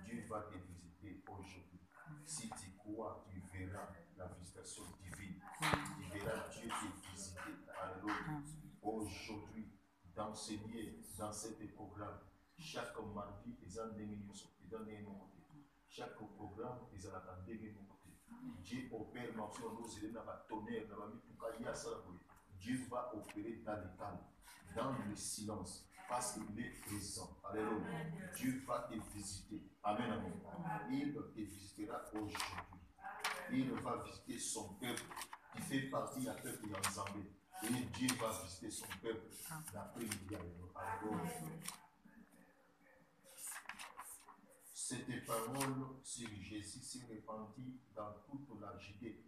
Dieu va te visiter aujourd'hui. Si tu crois, tu verras la visitation divine. Tu verras Dieu te visiter. Alléluia. Aujourd'hui, d'enseigner dans cet programme, chaque mardi, ils ont des chaque programme, ils ont des Dieu opère dans le tonnerre, Dieu va opérer dans le calme, dans le silence, parce qu'il est présent. Alléluia. Dieu va te visiter. Amen, amen. Il te visitera aujourd'hui. Il va visiter son peuple qui fait partie du peuple ensemble. Et Dieu va visiter son peuple l'après-midi. Alléluia. Cette parole sur Jésus s'est répandue dans toute la Judée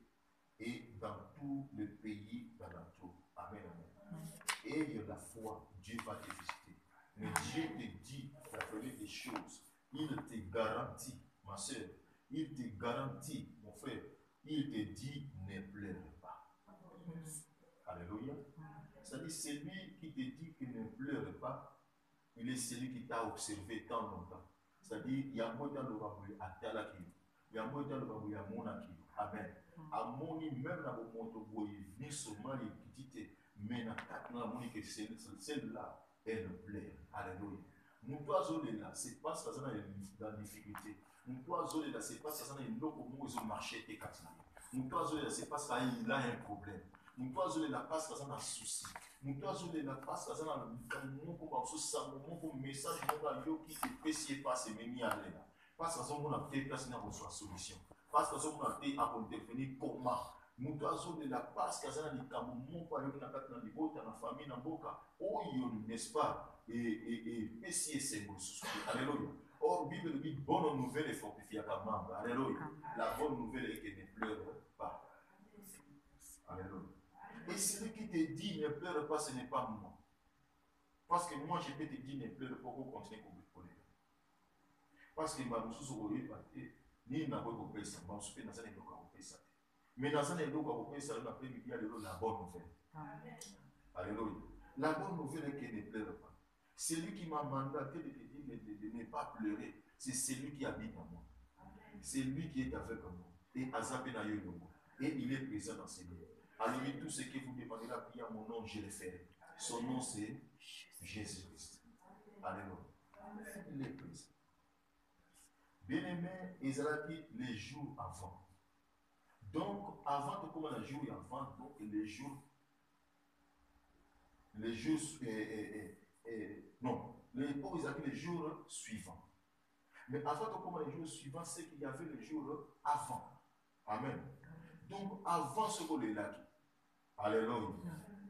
et dans tout le pays d'alentour. Amen, amen. Et la foi, Dieu va te visiter. Mais Dieu te dit la première des choses. Il te garantit, ma soeur, il te garantit, mon frère, il te dit ne pleure pas. Alléluia. C'est-à-dire, celui qui te dit que ne pleure pas, il est celui qui t'a observé tant longtemps. C'est-à-dire, il y a moins dans le rabouille à Talaki, il y a moins dans le rabouille à Monaki. Amen. À Moni, même dans le monde boyer, ni seulement les petites, mais dans la Moni, que celle-là, elle pleure. Alléluia. Mon oiseau est là, c'est pas ça dans la difficulté. Mon oiseau est là, c'est pas ça dans le loco où ils ont marché et catinés. Mon oiseau est là, c'est pas ça il a un problème. Mon oiseau est là, parce que ça a un souci. Mon oiseau est là, parce que ça a un message qui te pécie pas, c'est même à l'air. Parce que ça a fait place dans votre solution. Parce que ça a fait à intervenir comment. Mon oiseau est là, parce que ça a un camon pour aller dans la famille, dans la boca. Oh, n'est-ce pas? Et pécie c'est bon. Alléluia. Or, Bible dit bonne nouvelle et fortifiée à ta membre. Alléluia. La bonne nouvelle est qu'elle ne pleure pas. Alléluia. Et celui qui te dit ne pleure pas, ce n'est pas moi. Parce que moi, je peux te dire ne pleure pas pour continuer à vous connaître. Parce que ma sous ni na bonne nouvelle, ça m'a soupé dans un éloque à vous ça. Mais dans un éloque à vous ça, on a pris la bonne nouvelle. Alléluia. La bonne nouvelle est qu'elle ne pleure pas. Celui qui m'a mandaté de te dire de ne pas pleurer, c'est celui qui habite en moi. C'est lui qui est avec moi. Et Azabé na yo. Et il est présent dans ces lieux. Alors, tout ce que vous demandez là, prier à mon nom, je le ferai. Son nom, c'est Jésus-Christ. Alléluia. Il est présent. Bien-aimé, Israël, les jours avant. Donc, avant de commencer le jour avant, donc les jours, non, les jours suivants. Mais avant de commencer les jours suivants, c'est qu'il y avait les jours avant. Amen. Donc, avant ce qu'on est là, alléluia.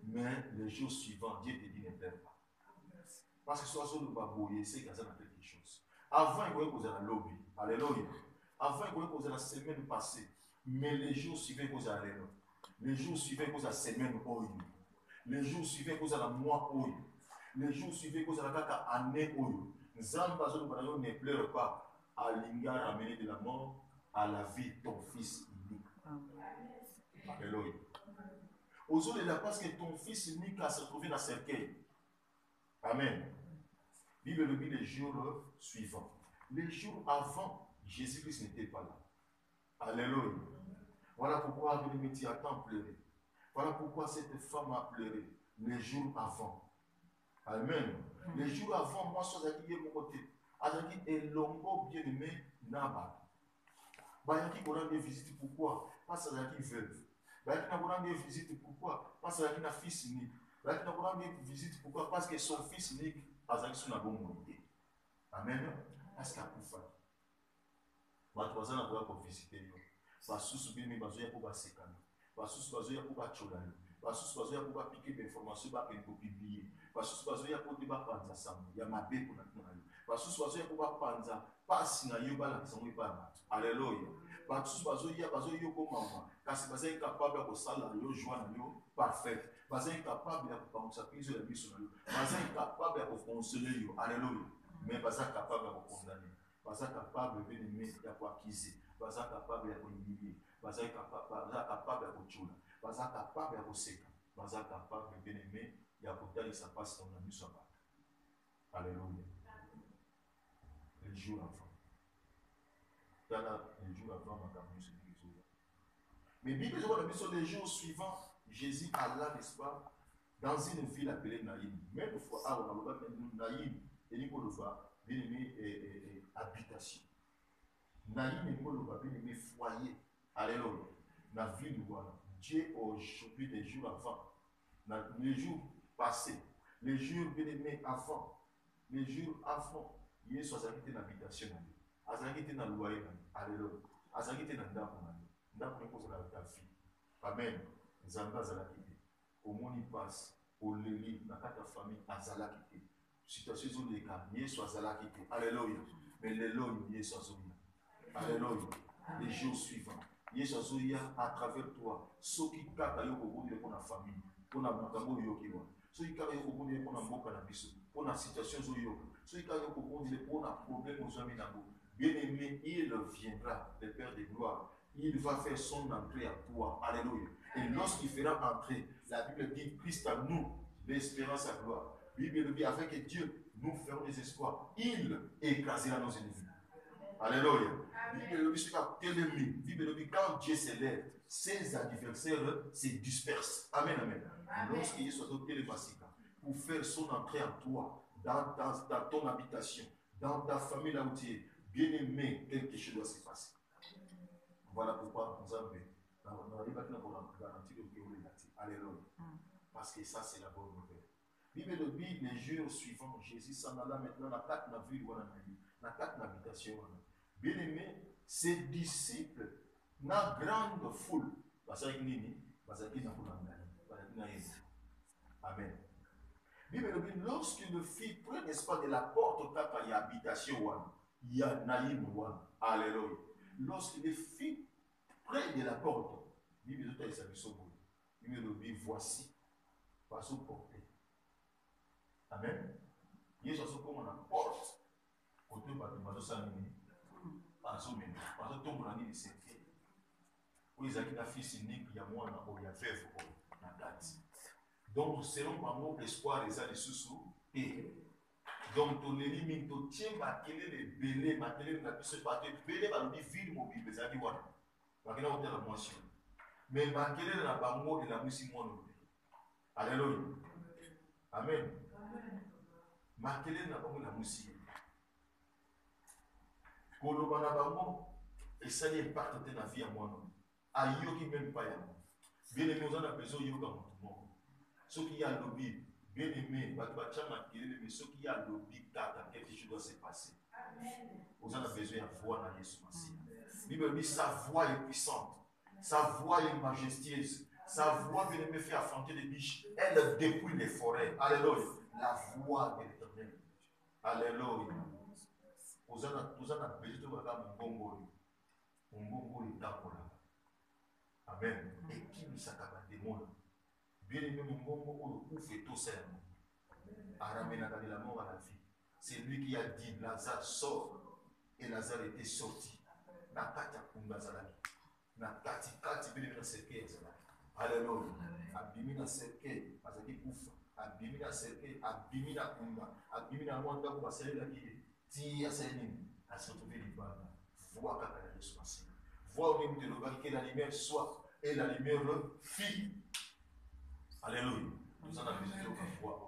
Mais les jours suivants, Dieu te dit ne pleure pas. Parce que soit sur le babouiller, c'est qu'il y a quelque chose. Avant, il y avait la lobby. Alléluia. Avant, il y avait la semaine passée. Mais les jours suivants, il y a alléluia. Les jours suivants, il y a la semaine. Les jours suivants, il y a la mois. Les jours suivants, il y a la année. Zamba ne pleure pas. Alinga ramener de la mort à la vie ton fils unique. Alléluia. Aujourd'hui, là, parce que ton fils unique a se trouvé dans le cercueil. Amen. Bible le dit les jours suivants. Les jours avant, Jésus-Christ n'était pas là. Alléluia. Voilà pourquoi le métier a tant pleuré. Voilà pourquoi cette femme a pleuré les jours avant. Amen. Les jours avant, moi, je suis à mon côté. Azaki est longo bien aimé Nabal. Bayaki qu'on a des visites, pourquoi? Parce que Azaki veuve. Bayaki n'a pas des visites, pourquoi? Parce que Azaki n'a fils unique. Bayaki n'a pas des visites, pourquoi? Parce que son fils unique, Azaki son bonne montée. Amen. Parce qu'il a pu faire. Batouazan n'a pas pour visiter. Basous bien, mais bazoya pour basekana. Basous bazoya pour bacholano. Basous bazoya pour piquer des informations pour publier. Basous bazoya pour débattre panza sam. Il y a ma bé pour notre nom. Basous bazoya pour panza passe na yoba la maison yoba. Alléluia. Basous bazoya pour maman. Car c'est bazoya capable de saler yo joie na yo parfait. Bazoya capable de penser prise la mission na yo. Bazoya capable de consoler yo. Alléluia. Mais bazoya capable de condamner. Bazoya capable de venir de acquiser. Baza capable de humilier, baza capable de chula, baza capable de seka, baza capable de bien-aimer, et à côté de sa passe dans la mission. Alléluia. jours avant. Dans les jours avant, ma campagne se dit les jours. Mais Bible dit les jours suivants, Jésus alla, n'est-ce pas, dans une ville appelée Naïm. Même fois, on a le Naïm, et il faut le voir, bien aimé habitation. Naïm et Paul va bien aimé foyer. Alléluia. Dans la ville où Dieu aujourd'hui, les jours avant, dans les jours passés, les jours bien aimés avant, les jours avant, il y a soit une habitation. Azalaki était dans le loyer. Alléluia. Azalaki était dans le ndako. Ndako est posé dans ta vie. Amen. Zamba azalaki. Au monde il passe. Au leli, dans ta famille, azalaki. Situation de l'écart, Yesu azalaki. Alléluia. Mais les lois, Yesu azalaki. Alléluia. Les jours suivants. Yesu azalaki à travers toi. Ce qui kaka yo kobondi pour la famille. Pour la mutambo yo kiwa. Ce qui kaka yo kobondi pour la mboka na biso. Pour la situation zo yo. Ce qui kaka yo kobondi pour la problème aux amis na bo. Bien-aimé, il viendra, le Père de gloire. Il va faire son entrée à toi. Alléluia. Et lorsqu'il fera entrer, la Bible dit Christ à nous, l'espérance à gloire. La Bible dit avec Dieu, nous ferons des espoirs. Il écrasera nos ennemis. Alléluia. La Bible dit Bible dit quand Dieu s'élève, ses adversaires se dispersent. Amen, amen. Lorsqu'il soit doté le massacre, pour faire son entrée en toi, dans ton habitation, dans ta famille là où tu es, bien-aimé, quelque chose doit se passer. Voilà pourquoi nous avons garanti le Alléluia. Parce que ça, c'est la bonne nouvelle. Bible dit, les jours suivants, Jésus s'en alla maintenant dans quatre villes, dans quatre habitations. Bien-aimé, ses disciples, dans grande foule, Amen. Bible dit, lorsqu'il fit près, n'est-ce pas, de la porte, il y a habitation, il y a Naïm, Alléluia. Lorsqu'il fit près de la porte, Bible dit, voici, pas sous portée. Amen. Il y a comme la porte, côté de Samini, pas sous même, pas sous tombe dans l'île de Saint-Pierre. Où ils ont un fils unique, il y a moi, il y a veuve, dans la date. Donc, selon mon mot, l'espoir des années sous et donc, ton ennemi, ton tien, ma télé, les bélés, ma télé, la puissance, ma télé, bélé, ma ville mobile, les amis, voilà. Ma télé, on a la motion. Mais ma télé, la bango, et la musique, moi, alléluia. Amen. Ma télé, la bango, la musique. Quand on a la bango, et ça y est, impacte dans la vie à moi, aïe, qui même pas, bien aimé, on a besoin de yoga, ce qui a lobby, bien aimé, mais ce qui a lobby, quelque chose doit se passer. Vous en avez besoin de voir dans Jésus Messie. Bible dit sa voix est puissante, sa voix est majestueuse, sa voix bien aimé fait affronter les biches, elle dépouille les forêts. Alléluia. La voix de l'Éternel. Alléluia. Vous en avez besoin de voir mon bongo. Mon bongo est d'accord là. Amen. Et qui nous s'accapare des mondes. Bien aimé, mon bongo, où fait tout ça? Aramena de la mort à la vie. C'est lui qui a dit Lazare sort. Et Lazare était sorti. Nakati akunda zalaki. Nakati kati bile na serke zalaki. Alléluia. Abimi na serke azaki kufa. Abimi na serke, abimi na kunda. Abimi na mwanda ko basali la ki ti asani. A se retrouver libre. Vois kaka la Jésus Messie. Vois au niveau de l'obéi que la lumière soit et la lumière fit. Alléluia. Nous en avons besoin de voir.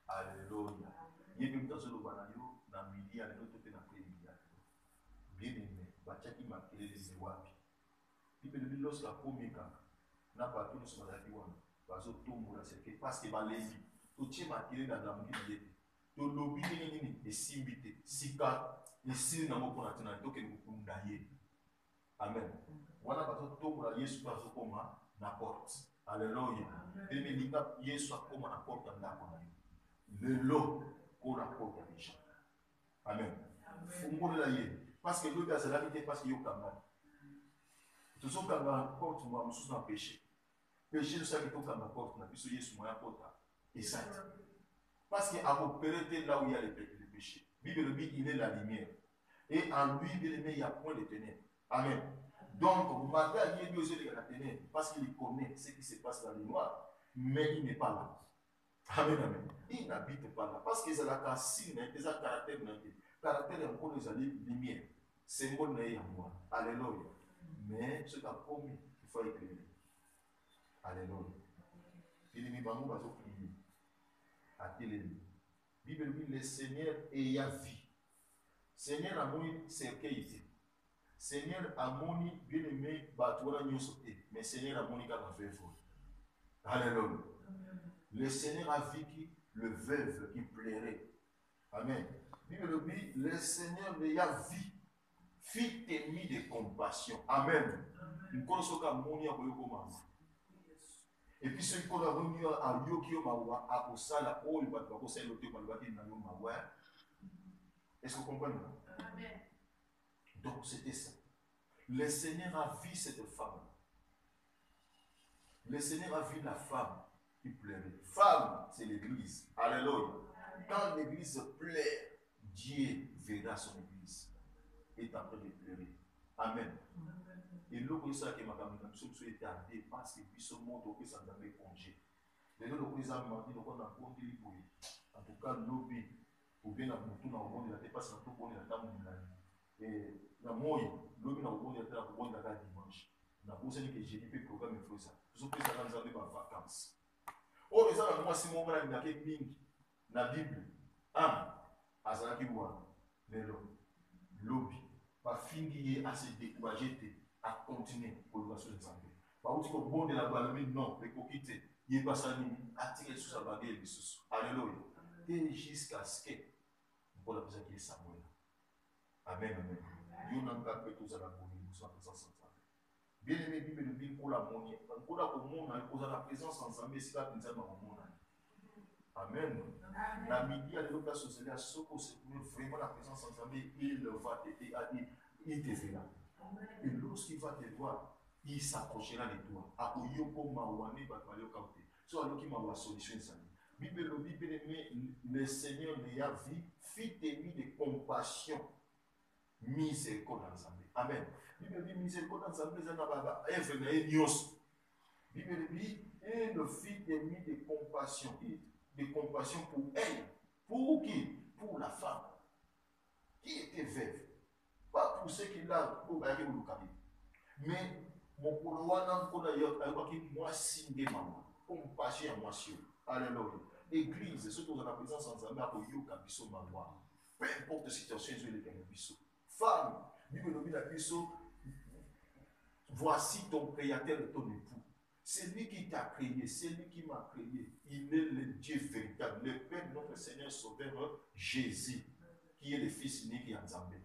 Alléluia. Il y a même dans le banayo, dans le midi, à l'autre côté, dans le pays. Bien aimé, Bachaki m'a créé les Wapi. Il me dit lorsque la première n'a pas tout ce qu'on a dit, parce que tout le monde a dit, parce que Balévi, tout le monde m'a créé dans la midi. Tout le lobby est simbité, sika, et si nous avons dit que nous avons Amen. Voilà parce que tout le monde a dit que nous avons Alléluia. Et me dit que Yesu a comme la porte dans la le lot qu'on apporte déjà. Amen. Parce que l'eau est la vie, parce qu'il y a un tout ce qu'on apporte, moi, je suis dans le péché. Péché, nous savons qu'on apporte, nous sommes Yesu, moi, apporte. Et ça. Parce qu'il a opéré là où il y a le péché. Bible dit il est la lumière. Et en lui, il n'y a point de ténèbres. Amen. Donc, malgré qu'il y ait deux yeux de la ténèbres, parce qu'il connaît ce qui se passe dans les noirs, mais il n'est pas là. Amen, amen. Il n'habite pas là. Parce qu'ils ont la signe, ils ont le caractère. Le caractère est encore les lumière. C'est mon nez à moi. Alléluia. Mais ce qui a promis, il faut éclairer. Alléluia. Il dit, nous allons prier. À télévision. Bible dit, le Seigneur ayant vie. Seigneur a mon cercueil. Seigneur a mon bien-aimé, Batoura Nyosoté. Mais Seigneur a mon fait fort. Alléluia. Le Seigneur a vu qui? Le veuve qui plairait. Amen. Bible dit, le Seigneur ayant vie. Fit ennemi de compassion. Amen. Et puis ceux qui ont remis à Yokio Mawa, à Osala, oh, il va te passer le thé, il va te dire Mawa. Est-ce que vous comprenez? Amen. Donc c'était ça. Le Seigneur a vu cette femme. Le Seigneur a vu la femme qui pleurait. Femme, c'est l'église. Alléluia. Quand l'église pleure, Dieu verra son église. Est en train de pleurer. Amen. Et l'autre, c'est que ma communication soit tardée parce que puis ce monde que ça n'avait congé. Les autres, ils ont demandé qu'on a compté les bouillies. En tout cas, l'obé, pour bien la bouton dans le monde, il a pas sans tout bon, il a tant de l'année. Et la moye, l'obé dans le monde, il a tant de bon, il a dimanche. On a posé que j'ai dit que le programme est fait ça. Tout ce que ça nous avait en vacances. Oh, les gens, moi, si mon frère, il a quelque chose dans la Bible. Ah, à ça qui voit. L'obé. Pas finir à se décourager, à continuer pour le passer de santé. Par contre, au bon de la balle, non, les coquités, il est pas ça, attirer sous sa baguette, alléluia. Et jusqu'à ce que, pour la personne qui est Samuel. Amen, amen. Dieu n'a pas fait tout ça dans la bonne, nous sommes en présence ensemble. Bien aimé, Bible de Bible pour la monnaie. Pour la monde, pour la présence ensemble, c'est la présence dans le monde. Amen. La midi, à l'autre société, à ce que c'est vraiment la présence ensemble, il va t'aider à dire, il te verra. Et lorsqu'il va te voir, il s'approchera de toi. À Oyoko Mawane, Batmalio Kaute. Soit l'autre qui m'a la solution. Bible, le Seigneur l'ayant vu, fit ennemi de compassion, miséricorde ensemble. Amen. Bible dit miséricorde ensemble, c'est un ababa. Eve n'a eu nios. Bible dit, et le fit ennemi de compassion. De compassion pour elle. Pour qui? Pour la femme qui était veuve. Pas pour ceux qui l'ont pour bailler le cabine. Mais mon couloir n'a pas qui moi signe des mamans. Compassion à moi sur. Alléluia. Église, ce que vous avez la présence ensemble à Yoka Bisso Mawa. Peu importe la situation, je vais les Bisso. Femme, Bible la Bisso. Voici ton créateur et ton époux. C'est lui qui t'a créé, c'est lui qui m'a créé. Il est le Dieu véritable, le Père de notre Seigneur Sauveur Jésus, qui est le Fils unique et ensemble. Et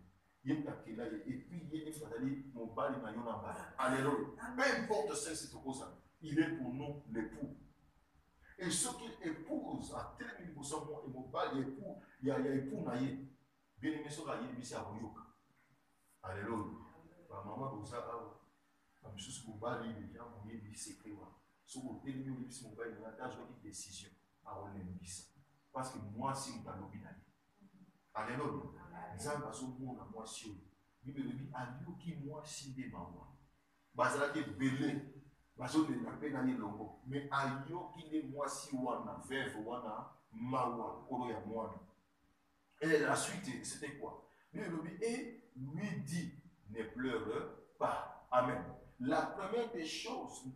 puis, il est mon bal et mon bal. Alléluia. Peu importe ce que c'est pour ça, il est pour nous l'époux. Et ceux qui épousent, à tel niveau, et mon bal, il y a époux naïe. Bien aimé, ce qu'il y a, c'est à Royoka. Alléluia. Maman, vous savez, comme je suis bas, les gens ont mis des secrets. Si vous avez des décisions, à parce que moi, c'est un lobby. Alléluia. Nous avons besoin de moi. Bible dit, à lui qui moi, si des mamans. Bazala qui est belé. Bazala qui est belé. Mais à lui qui est moi, si wana, veuve, wana, mawa, koroya, moine. Et la suite, c'était quoi? Bible dit, et lui dit, ne pleure pas. Amen. La première des choses, il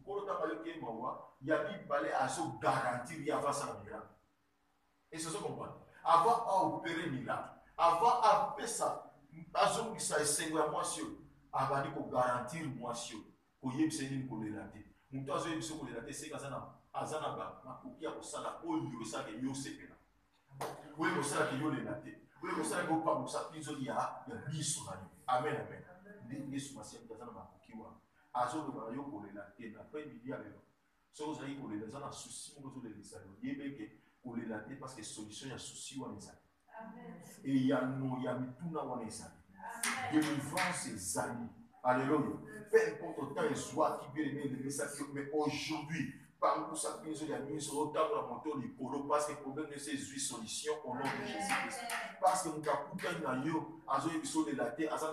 y a dit balai à se garantir il y a ça miracle. Et c'est ce qu'on comprend. Avant à opérer miracle, avant à faire ça, avant que ça essaye à moi sur, avant de garantir moi sur, pour y essayer pour les latter. Mon temps de pour les latter, c'est qu'azana, azana ba, ma coquille à ça, au lieu de ça que yo c'est pena. Oui, le ça que yo les latter. Oui, le ça que yo pas pour ça, il y a 10 sur l'année. Amen, amen. Les sur ma sienne, azana ma coquille wa. Azo de Mario pour les latter, après midi avec nous. Si vous avez pour les latter, on a souci, vous avez les salons. Il y a pour les latter parce que solution, il y a souci ou les salons. Et il y a nous, il y a tout dans les salons. Délivrance et amis. Alléluia. Peu importe le temps et soit qui bien aimé les messages, mais aujourd'hui, par nous, ça il y a mis sur le table à monter du polo parce que le problème de ces 8 solutions au nom de Jésus-Christ. Parce que nous avons tout un aïeux, à ce épisode de la terre, à ce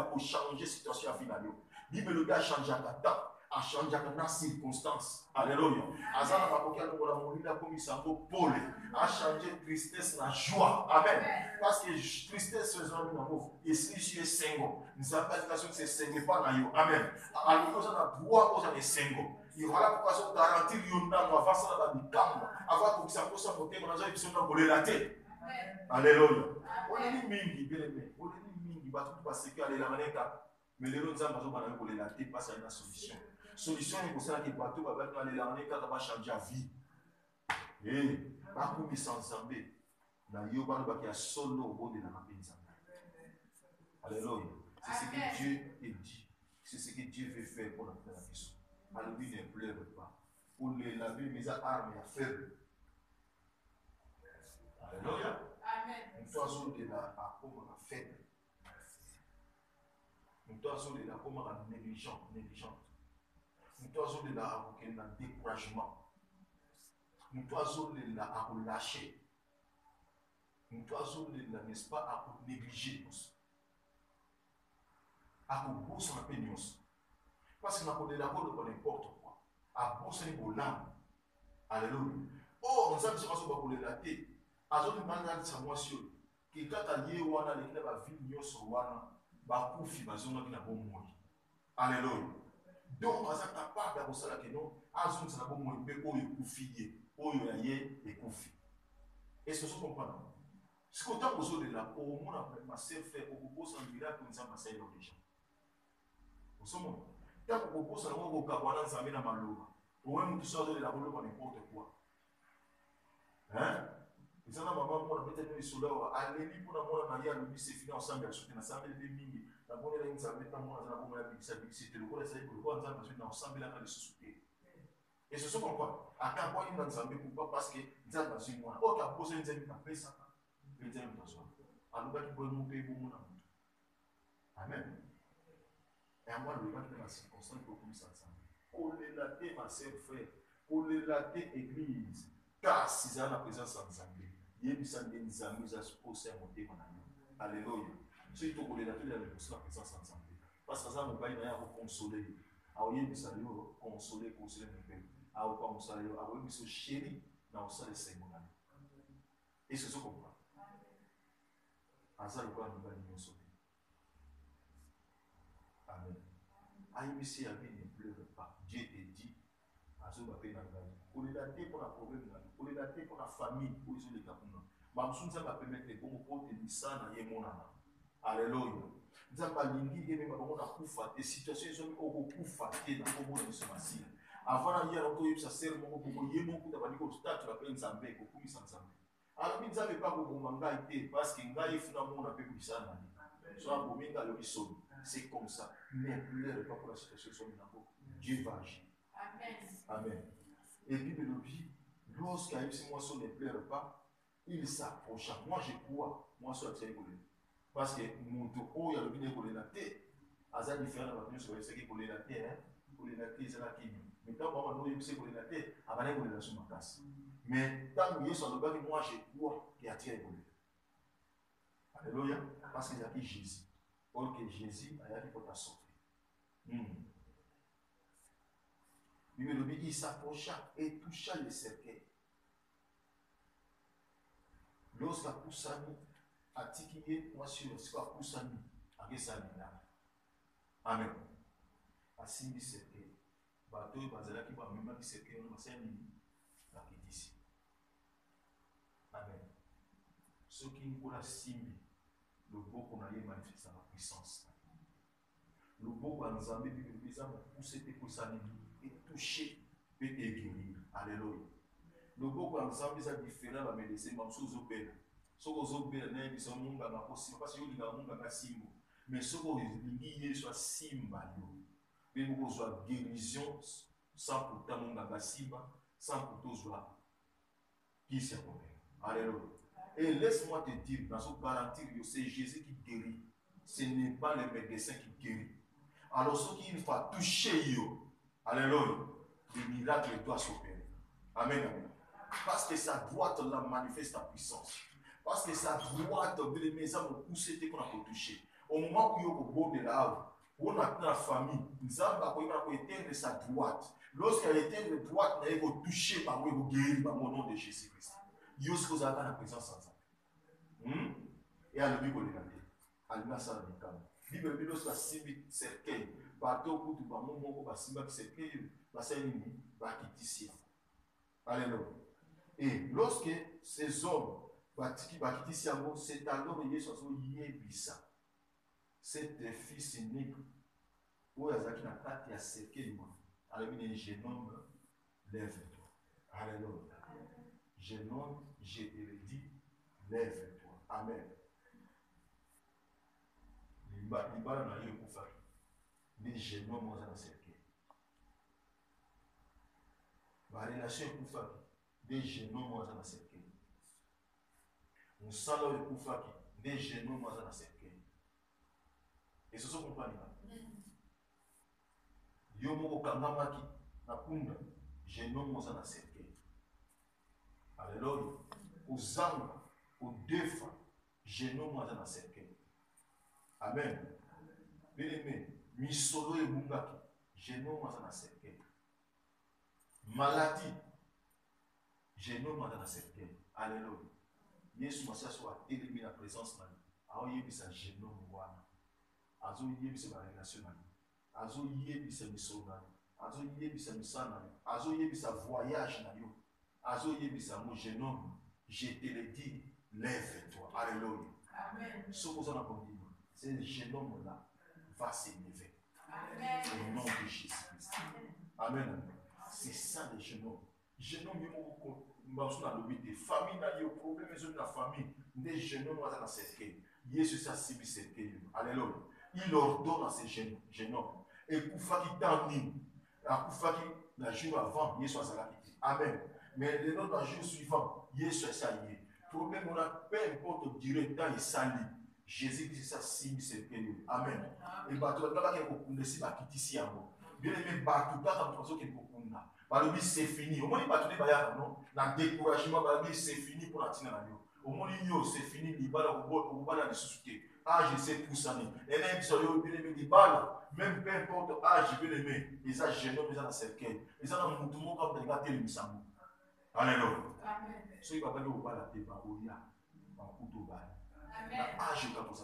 pour changer la situation finale. Bible le gars change à temps. a changé dans circonstance. Alléluia. Azana bakokia no la molina comme sango pole. A changé tristesse na joie. Amen. Parce que tristesse c'est un mot. Et si je suis single, nous avons pas l'éducation que c'est single pas na yo. Amen. Alors nous avons droit aux années single. Il va là pour garantir yonda no avancer dans la bikambo. Avoir que ça peut s'apporter dans la émission dans le laté. Alléluia. On est mingi bien aimé. On est mingi ba tout parce que aller la maneka. Mais les autres gens bazobana ko le laté parce qu'il y a une solution. Solution est pour ça que bateau va aller la maneka va changer la vie. Eh, ba ko mi sans zambe. Na yo ba ba ki solo au bout de la mapinza. Alléluia. C'est ce que Dieu te dit. C'est ce que Dieu veut faire pour notre vie. Alléluia, ne pleure pas. Pour les laver, mes armes à faible. Alléluia. Amen. Nous sommes de la faible. Nous sommes de la négligente. Nous sommes de la découragement. Nous sommes de la lâcher. Nous sommes de la, n'est-ce pas, à négliger. À bosser la péniose. Parce que nous avons d'accord de n'importe quoi. À bosser les l'âme. Alléluia. Oh, nous avons dit que nous avons dit azoni manga tsamwasio kikata ye wana lekina ba vie nyoso wana ba kufi bazonga kina bomoi. Alléluia. Donc aza capable de bosala que non azoni sana bomoi be oyo kufiye oyo ya ye ekufi. Est-ce que vous comprenez? Ce qu'on t'a posé de là au monde ma sœur fait au boss en miracle nous avons passé les gens. Vous savez tant que vous boss en ngo kabwana nzambe na maloba. Au même tout ça de la maloba n'importe quoi. Hein? Ils ont maman pour mettre les soldats à l'éli pour la mona maria le bis fini ensemble à soutenir ensemble des mingi la bonne là ils avaient tant moi dans la bonne la c'était le quoi ça pour quoi ensemble ensemble là les soutenir et ce sont pourquoi à quand quoi ils dans ensemble pourquoi parce que ils ont besoin moi oh t'as posé une zone t'as ça ils ont besoin alors bah tu peux nous payer pour mon amen et à moi le gars qui est dans circonstance pour comme ça ensemble coller ma sœur frère coller la église car si ça la présence ensemble alléluia. Si tu voulais la présence ensemble, parce que ça nous va consoler. Consoler mon père. Consoler chéri dans le Seigneur. Et c'est ce qu'on voit. Azar quoi nous va nous sauver. Amen. Aïe, a ne pleure pas. Dieu te dit. Azar va payer dans la vie. Pour les dater pour la problème, pour les dater pour la famille, pour les autres. Mamsunza va permettre de compoter l'issana et mon âme. Alléluia. Nzamba lingi et même on a kufa des situations sont au kufa et dans le monde de ce massif. Avant hier on doit ça sert mon pour yemo kuta bani ko statu la peine nzambe ko kumi nzambe. Alors mi nzambe pas ko manga été parce que ngai funa mon a pe kuisana. Soit bominga le biso. C'est comme ça. Ne pleure pas pour la situation sur minako. Dieu va agir. Amen. Amen. Et puis le dit lorsqu'il y a moi sur ne pleure pas il s'approcha. Moi, je crois. Moi, je suis attiré pour lui. Parce que mon tour, il y a le bien pour les latés. Azar différent de la sur ce qui est pour les latés. Pour les latés, c'est la qui. Mais tant que moi, je pour les latés, avant de les sur ma casse. Mais tant que je suis sur le bas, moi, je crois qu'il est attiré pour lui. Alléluia. Parce qu'il y a qui Jésus. Or que Jésus a été pour ta sauver. Il s'approcha et toucha le cercueil. Lorsque la poussani a tiqué, moi sur ce que la poussani a gessamina. Amen. A simbi cercueil. Bateau et bazala qui va même qui cercueil, on va s'ennuyer. La qui dit. Amen. Ce qui nous a simbi, le beau qu'on a manifesté la puissance. Le beau qu'on nous a mis, nous avons poussé des poussani et touché et guérir. Alléluia. Le beau qu'on nous a mis à différents la médecine, même sous opéra. Ce que vous opérez, n'est pas un monde possible parce que vous avez un monde simbo. Mais ce que vous avez soit simba. Mais vous avez guérison sans pourtant monde simba, sans pourtant soit qui s'est appelé. Alléluia. Et laisse-moi te dire, dans ce garantir, c'est Jésus qui guérit. Ce n'est pas le médecin qui guérit. Alors ce qu'il faut toucher, alléluia, le miracle doit s'opérer. Amen, amen. Parce que sa droite là manifeste sa puissance. Parce que sa droite, les âmes ont poussé qu'on a touché. Au moment où il y a au bord de l'arbre, On a la famille, nous avons éteindre sa droite. Lorsqu'elle éteint la droite, elle va toucher par moi, guérir par mon nom de Jésus-Christ. Yos vous avez la présence sans ça. Et à la Bible, elle m'a ça dans le camp. Bible, lorsqu'elle s'imite cercueil, bateau pour tout, mon mot, va s'imiter cercueil, va s'éliminer, va quitter ici. Alléluia. Et lorsque ces hommes vont quitter ici, c'est alors que Jésus a dit ça. C'est des fils uniques. Où il y a un tête qui a cercueil. Alors, il y a un jeune homme, lève-toi. Alléluia. Jeune homme, je te le dis, lève-toi. Amen. Les balles n'ont rien pour faire. Les jeunes hommes ont un cercueil. La relation est pour faire. Des jeunes hommes ont un cercueil. On salaire est pour faire. Des jeunes hommes ont un cercueil. Et ce sont compagnies. Yomo Kangamaki, Nakunda, jeune homme ont un cercueil. Alléluia. Aux Zanga, aux Defa, jeune homme ont un cercueil. Amen. Bien aimé, Misolo et Mungaki, jeune homme ont un cercueil. Maladie, jeune homme ont un cercueil. Alléluia. Yesu Massia soit élevé la présence de Dieu. Alors, il y a un jeune homme wana. Azo il y a une relation. Azo il y a une mission. Azo il y a une mission. Azo il y a un voyage. Azo il y a un jeune homme. Je te le dis, lève-toi. Alléluia. Amen. Ce que vous en avez dit, ce jeune homme-là va s'élever. Au nom de Jésus-Christ. Amen. C'est ça les jeunes hommes. Jeune homme, il y a des familles, il y a des problèmes de la famille. Des jeunes hommes, il y a cercueil. Jésus a subi cercueil. Alléluia. Il ordonne à ces jeunes hommes. Et pour faire qu'il t'anime, pour faire qu'il la jour avant, Jésus a quitté. Amen. Mais le jour suivant, Jésus a sali. Problème, on a peu importe durée temps et sali. Jésus-Christ a subi cercueil. Amen. Et bateau, il y a des gens qui quittent ici. Bien aimé, bateau, il y a des gens qui quittent. C'est fini. Au moins, il n'y a pas de débat. Le découragement, c'est fini pour la tina. Au moins, c'est fini. Il y a des sociétés. Âge, c'est pour ça. Et là, il y a même peu importe âge, bien aimé, ils ont gêné, ils ont cercueil. Ils ont un mouvement comme des gars télévisés. Alléluia. Ceux qui ne peuvent pas la débat, il y a un couteau bas. Âge, comme ça.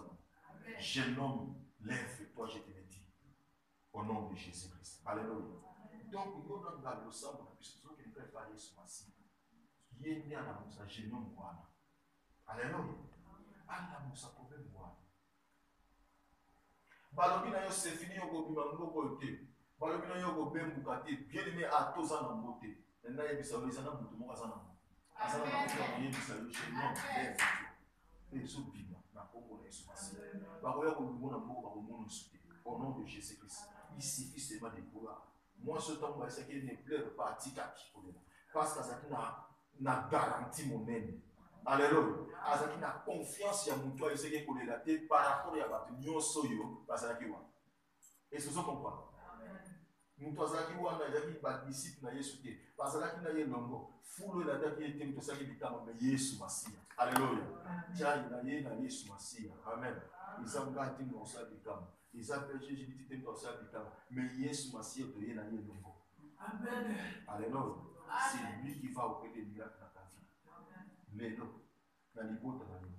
Jeune homme, lève-toi, je te le dis. Au nom de Jésus-Christ. Alléluia. Donc, nous avons le sang, puisque ceux qui ne peuvent pas aller sur ma cible, qui est né à la moussa, jeune homme, alléluia. À la moussa, problème, balobi na yo c'est fini yoko bima ngoko te balobi na yo ko bembuka te bien aimé à tous en moté na yebisa yo ezana mutu moko azana mo azana na ko yebisa yo chez non lève et so bima na kombo na Yesu Masi bakoya ko lumona moko ba ko mona suté au nom de Jésus-Christ il suffit seulement de pouvoir moi ce temps va c'est qu'il ne pleure pas tikaki parce que ça na garantie mon même. Alléluia. Azaki na confiance ya mutu a essayé de relater par rapport à batu nyonso yo bazaki wa. Et ce sont comprendre. Mutu azaki wa na yaki ba disciple na Yesu te. Bazalaki na ye longo. Fulo la daki ete mutu saki bitama na Yesu Masia. Alléluia. Tiens na ye na Yesu Masia. Amen. Ils ont gardé mon sa bitama. Ils ont péché j'ai dit tem sa bitama. Mais Yesu Masia te ye na ye longo. Amen. Alléluia. C'est lui qui va opérer des miracles dans ta vie. Lelo na libota na yo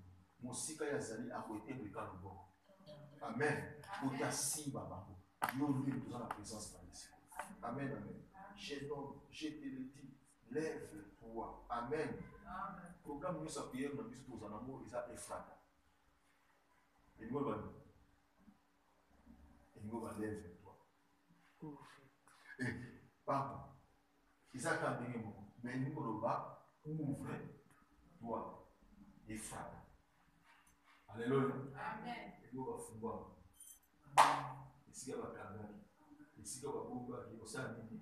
mosika ya zali akoetendeka loboko amen otasimba bango yo lui toza na présence na yesu amen amen jeune homme je te le dis lève-toi amen programme nyonso ya prière na biso toza nango eza efrata elingo bani elingo balève-toi papa eza ka ndenge moko mais elingo loba ouvre-toi et frappe. Alléluia. Amen. Et nous allons faire. Et si vous avez un peu et si vous avez un peu de temps,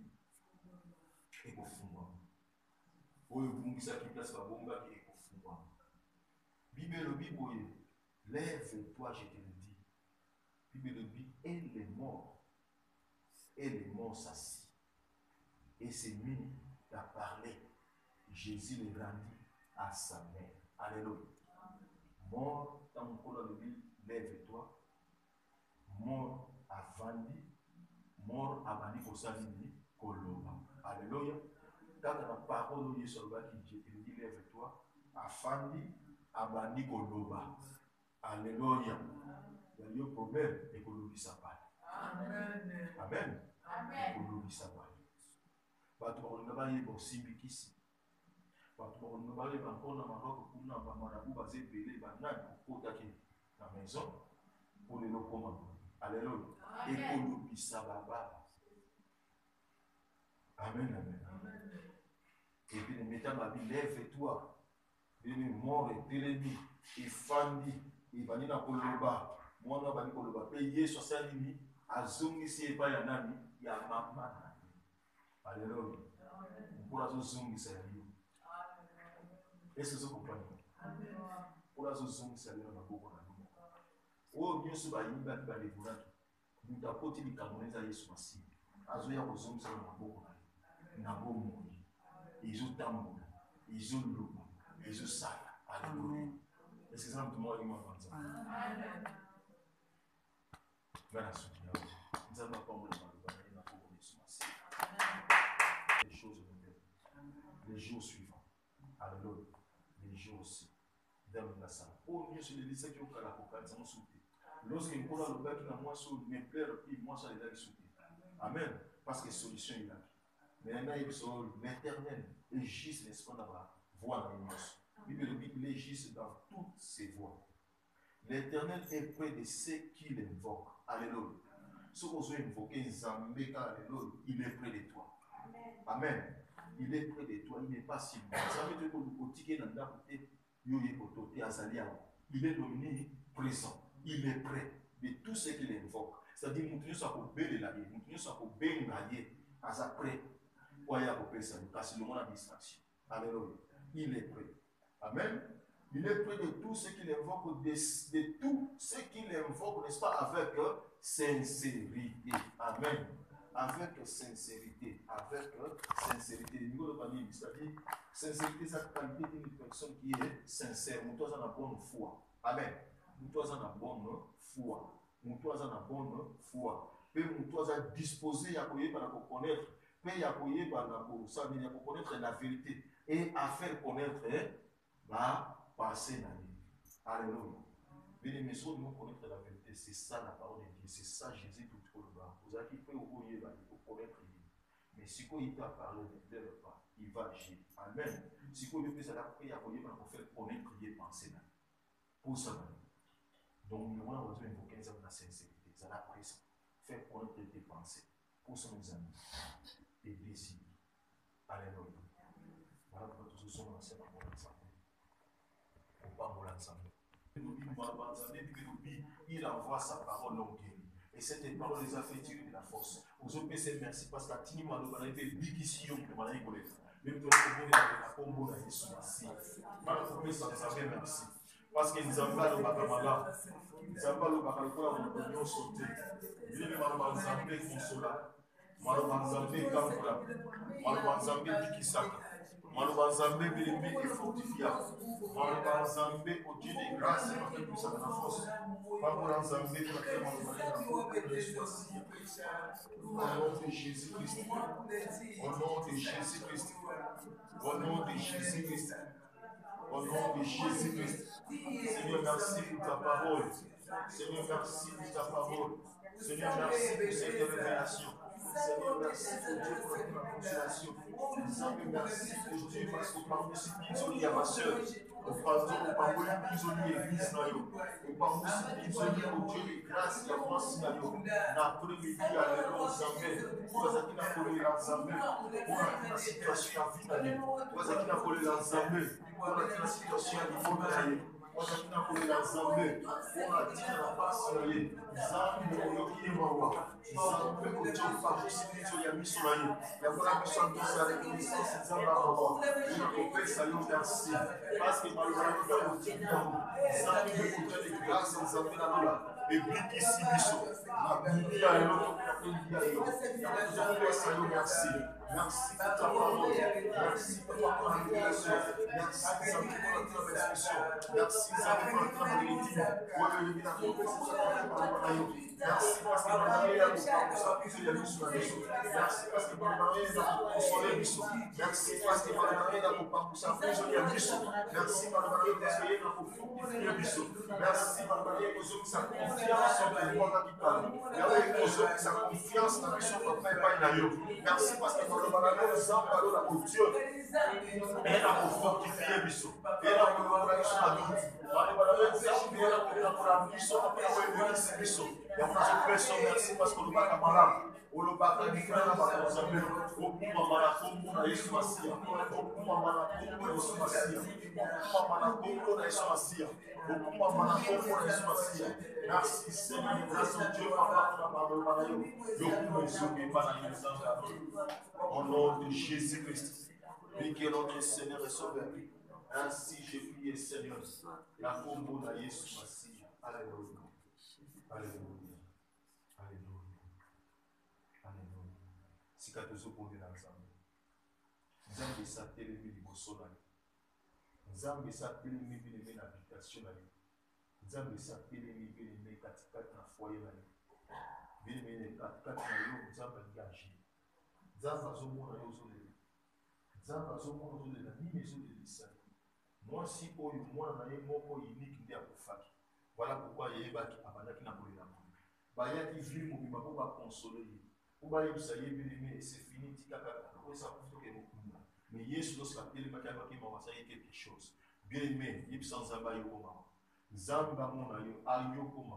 et vous fumez. Vous avez ça qui place la bombe et vous fumez. Bible le Bible, lève-toi, je te le dis. Bible le Bible, et les morts s'assit. Et c'est mis à parler. Jésus le rendit à sa mère. Alléluia. Mort dans mon corps de vie, lève-toi. Mort à Avandi, mort abandi kosalini, koloba. Alléluia. Quand la parole de Yesu qui dit lève-toi, Afandi, abandi koloba. Alléluia. Il y a un problème et kolobi sa parle. Amen. Amen. Amen. Kolobi sa parle. Batu bakona ye bosimbikisi. Batu bakona ye bakona Maroc kuna ba marabu bazé belé banane kokota ki na maison pour les locaux. Alléluia. Et kolobi sa baba. Amen, amen. Et puis, mettant ma vie, lève-toi. Et les morts et télémis, et fandi, et banina koloba, moi, on va koloba, payer sur sa ligne, à zoom ici et pas yanami, il y a maman. Alléluia. Pour la zoom ici, est-ce que vous comprenez? Pour la zoom ici, il y a beaucoup de monde. Oh, Dieu se va y battre dans les bourrades. Nous t'apportons les Camerounais à Yesu Massi. Azoya ko zoom ici, il y a beaucoup de monde. Ils ont tambour, ils ont loup, ils ont sala. Alléluia. Est-ce que ça me demande de ça? Merci. Nous allons pas me les choses nouvelles. Les jours suivants. Alléluia. Les jours aussi. Dans la salle. Oh, Dieu, c'est les lycées qui ont fait la coca, ils ont sauté. Lorsqu'il y a le bac qui a moins sauté, mes pères, puis moi, ça les a sauté. Amen. Parce que solution est là. Mais il y en a qui sont l'éternel. Et gisse, n'est-ce pas, dans la voie dans les Bible gisse dans toutes ses voies. L'éternel est près de ceux qui l'invoquent. Alléluia. Ceux qui ont invoqué Zambé, alléluia, il est près de toi. Amen. Il est près de toi, il n'est pas si loin. Ça veut dire que le ticket dans la côté, il est dominé, présent. Il est près de tous ceux qui l'invoquent. C'est-à-dire, nous sommes pour bénir la vie, nous sommes pour bénir la vie, à sa près. Parce que le monde a distraction. Alléluia. Il est prêt. Amen. Il est prêt de tous ceux qui l'invoquent, de tous ceux qui l'invoquent, n'est-ce pas, avec sincérité. Amen. Avec sincérité. Avec sincérité. C'est-à-dire, sincérité, c'est la qualité d'une personne qui est sincère. Nous sommes en bonne foi. Amen. Nous sommes en bonne foi. Nous sommes en bonne foi. Et nous sommes disposés à connaître. Mais il y a pour connaître la vérité et à faire connaître la passé dans vie. Alléluia. Mais les messieurs, nous connaître la vérité, c'est ça la parole de Dieu, c'est ça Jésus tout le monde. Vous avez fait pour connaître Dieu. Mais si il t'a parlé, ne lève pas, il va agir. Amen. Si il peut faire pour faire connaître Dieu, penser dans pour ça. Donc nous avons besoin d'invoquer la sincérité, ça la présence, faire connaître tes pensées pour ça nos amis. Et désirs. Alléluia. Voilà pourquoi tous sommes ensemble. On parle ensemble. Il envoie sa parole longue. Et cette parole les a fait tirer de la force. Vous avez fait merci parce que la tini m'a donné des big ici. Même toi, la combo là, Jésus merci. Voilà pourquoi ça nous a fait merci. Parce que nous avons pas le bakamala. Nous avons pas le bakamala pour nous sauter. Il est même en Zambé consola. Malubanzambe Kampura, Malubanzambe Dikisaka, Malubanzambe Bilimbi et fortifia, Malubanzambe au Dieu de grâce et notre puissance de la force, Malubanzambe de au nom de Jésus-Christ, au nom de Jésus-Christ, au nom de Jésus-Christ, au nom de Jésus-Christ. Seigneur, merci pour ta parole. Seigneur, merci pour ta parole. Seigneur, merci pour cette révélation. Seigneur, merci pour Dieu pour la consolation. Seigneur, merci pour Dieu parce que par aussi isolé à ma soeur. Au pardon, au pardon, isolé l'église. Au pardon, isolé au Dieu de grâce et avance. L'après-midi, à l'église, Zambé. Toi, qui n'a pas eu l'Zambé. Pour la situation à vie. Toi, qui n'a pas eu l'Zambé. Pour la situation à vie. Wakati na kule la Zambé, on a dit la passe soleil, Zambé oyoki mawa, Zambé ojo pa possibilité ya misolaye, ya voilà mission de sa reconnaissance Zambé mawa, je te fais salut merci, parce que malgré tout la routine, Zambé ojo de grâce Zambé na dola, et big ici mission, la Bible a l'autre, la Bible a l'autre, je te fais salut merci. Merci pour ta parole. Merci pour ta révélation. Merci pour ta transmission. Merci pour ta vérité. Merci parce que merci parce que merci parce que merci sa confiance sa confiance dans merci parce que dans le balado nous avons la culture et la fortifier biso et la collaboration à nous merci parce que nous pas malade olobaka dikana ba zambe okuma mara kombo na Yesu Masia okuma mara kombo na Yesu Masia okuma mara kombo na Yesu Masia okuma mara kombo na Yesu Masia merci Seigneur grâce à Dieu papa na ba yo yokuma isobe bana yinzanga au nom de Jésus-Christ lui qui est notre Seigneur et Sauveur ainsi j'ai prié Seigneur la kombo na Yesu Masia alléluia alléluia sika tozobondela nzambe nzambe esatelemi liboso na yo nzambe esatelemi bileme na habitation na yo nzambe esatelemi bileme katikati na foyer na yo bileme katikati na yo nzambe engage nzambe azomona yo ozolela nzambe azomona ozolela nini ezolelisa yo mwasi oyo mwana na ye moko unique nde akufaki voilà pourquoi yeyebaki abandaki na kolela boye bayaki vile mobimba mpo bakonsole ye ubayebisa ye bien-aimé c'est fini tikaka ça mais Yesu lorsqu'il a tellement mawasa ye quelque chose bien-aimé yebisa nzamba yo koma nzamba mona yo ayo koma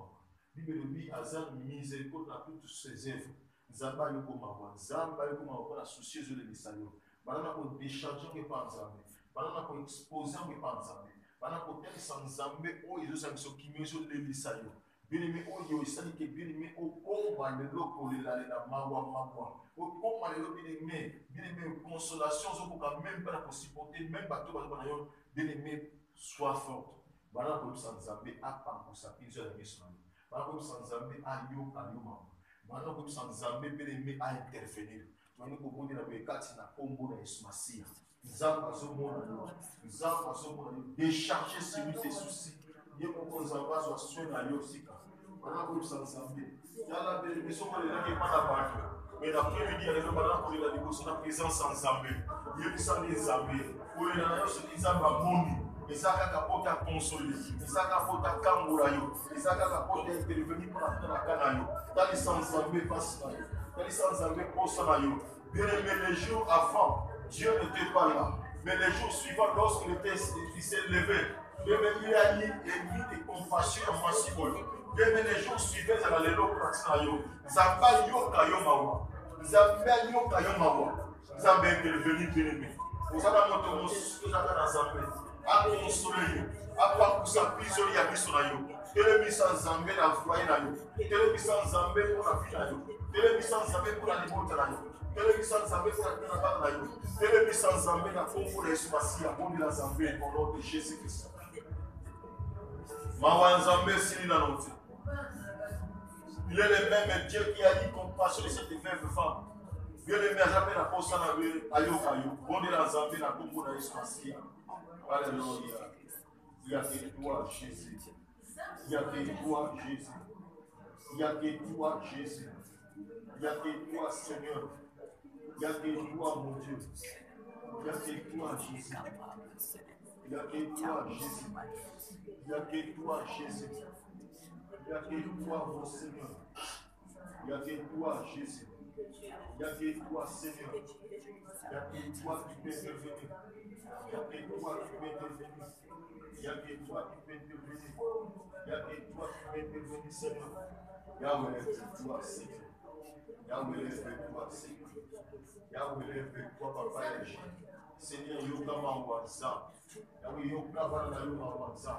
bible bi azan miséricorde dans toutes ses œuvres nzamba yo koma nzamba yo koma pour la soucieuse de l'Israël banana ko décharger que par nzambe banana ko exposer que par nzambe banana ko telisa nzambe o yezo sa biso kimiozo de l'Israël bien-aimé oyo esali ke bien-aimé okoma lelo kolela mawa okoma lelo bien-aimé consolation ozokoka même pas pour supporter même bato bazobana yo bien-aimé sois forte bana koyebisa nzambe apangusa pinzo ya miso na yo bana koyebisa nzambe ayoka yo mama bana koyebisa nzambe bien-aimé aintervenir toyani kobondela boye kati na kombo na Yesu Masia nzambe azomona yo nzambe azomona yo décharger celui tes soucis ye moko nzambe azwa soin na yo sika bana koyebisa nzambe yala bien-aimé sokolelaki epa na bato mais l'après-midi alelo bana kolela liboso na présence ya nzambe yebisani nzambe kolela na yo soki nzambe amoni eza kaka po ta console eza kaka po ta kangola yo eza kaka po ta intervenir mpo na talaka na yo talisa nzambe pasi na yo talisa nzambe posa na yo bien-aimé les jours avant Dieu n'était pas là mais les jours suivants lorsqu'il s'est levé il a mis des compassions à mwasi oyo mais les jours suivants ezala lelo pratique na yo nzambe ayoka yo mawa nzambe ayoka yo mawa nzambe intervenir bien-aimé ozala moto mosusu ozalaka na nzambe akonsole yo apakusa biso ya miso na yo telemisa nzambe na foyer na yo telemisa nzambe mpo na vie na yo telemisa nzambe mpo na libota na yo telemisa nzambe mpo na tena bana na yo telemisa nzambe na kombo na Yesu Masia bondela nzambe au nom de Jésus Christ mawa nzambe esili na no te. Il est le même Dieu qui a dit compassion de cette veuve femme. Dieu le met à jamais la poste à Ayokayo. Bon de la Zambie, la Congo, la Esmassia. Alléluia. Il y a que toi, Jésus. Il y a que toi, Jésus. Il y a que toi, Jésus. Il y a que toi, Seigneur. Il y a que toi, mon Dieu. Il y a que toi, Jésus. Il y a que toi, Jésus. Il y a que toi, Jésus. Il n'y a que toi, mon Seigneur. Il n'y a que toi, Jésus. Il n'y a que toi, Seigneur. Il n'y a que toi qui peux intervenir. Il n'y a que toi qui peux intervenir. Il n'y a que toi qui peux intervenir. Il n'y a que toi qui peux intervenir, Seigneur. Yahweh, lève-toi, Seigneur. Yahweh, lève-toi, Seigneur. Yahweh, lève-toi, Papa Léger. Seigneur, Yokama Wanza. Yahweh, Yokama Wanza.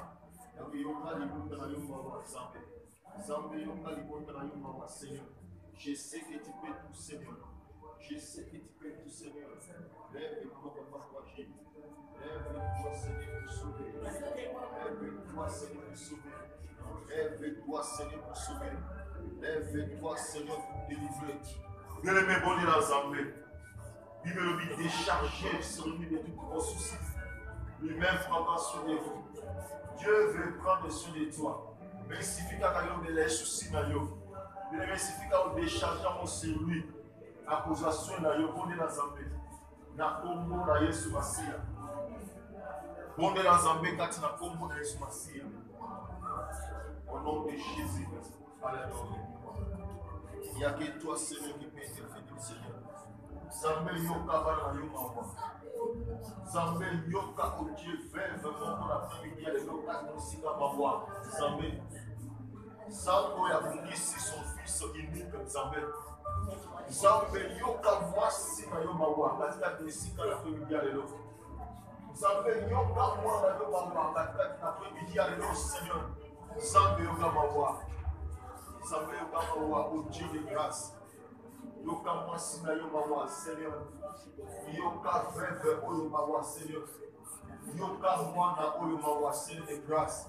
Yahweh, Yokama Wanza. Seigneur, je sais que tu peux tout, Seigneur. Je sais que tu peux tout, Seigneur. Lève-toi, Papa, lève-toi, Seigneur, pour sauver. Lève-toi, Seigneur, pour sauver. Lève-toi, Seigneur, pour sauver. Lève-toi, Seigneur, pour délivrer. Bien-aimé, bon Dieu, l'Assemblée. Bible le dit décharger sur lui de tout gros soucis. Lui-même prendra soin de vous. Dieu veut prendre soin de toi. Mais il suffit qu'il y ait des soucis dans yo. Mais il suffit qu'il y ait décharger sur lui. À cause de soin dans yo. Bonne dans Zambé. Na kombo na Yesu Masia. Bonne dans Zambé quand na kombo na Yesu Masia. Au nom de Jésus. Alléluia. Il n'y a que toi, Seigneur, qui peut intervenir, Seigneur. Zambé yoka bana yo mawa. Zambé yoka au Dieu vers vraiment pour l'après-midi avec yoka musika mawa. Zambé. Zambé a bungisi son fils unique Zambé. Zambé yoka voici na yo mawa. Katika musika l'après-midi avec yoka. Zambé yoka moi na yo mawa. Katika l'après-midi avec yoka Seigneur. Zambé yoka mawa. Zambé yoka mawa au Dieu de grâce. Yoka mwasi na yo mawa Seigneur. Yoka frère oyo mawa Seigneur. Yoka mwana oyo mawa Seigneur de grâce.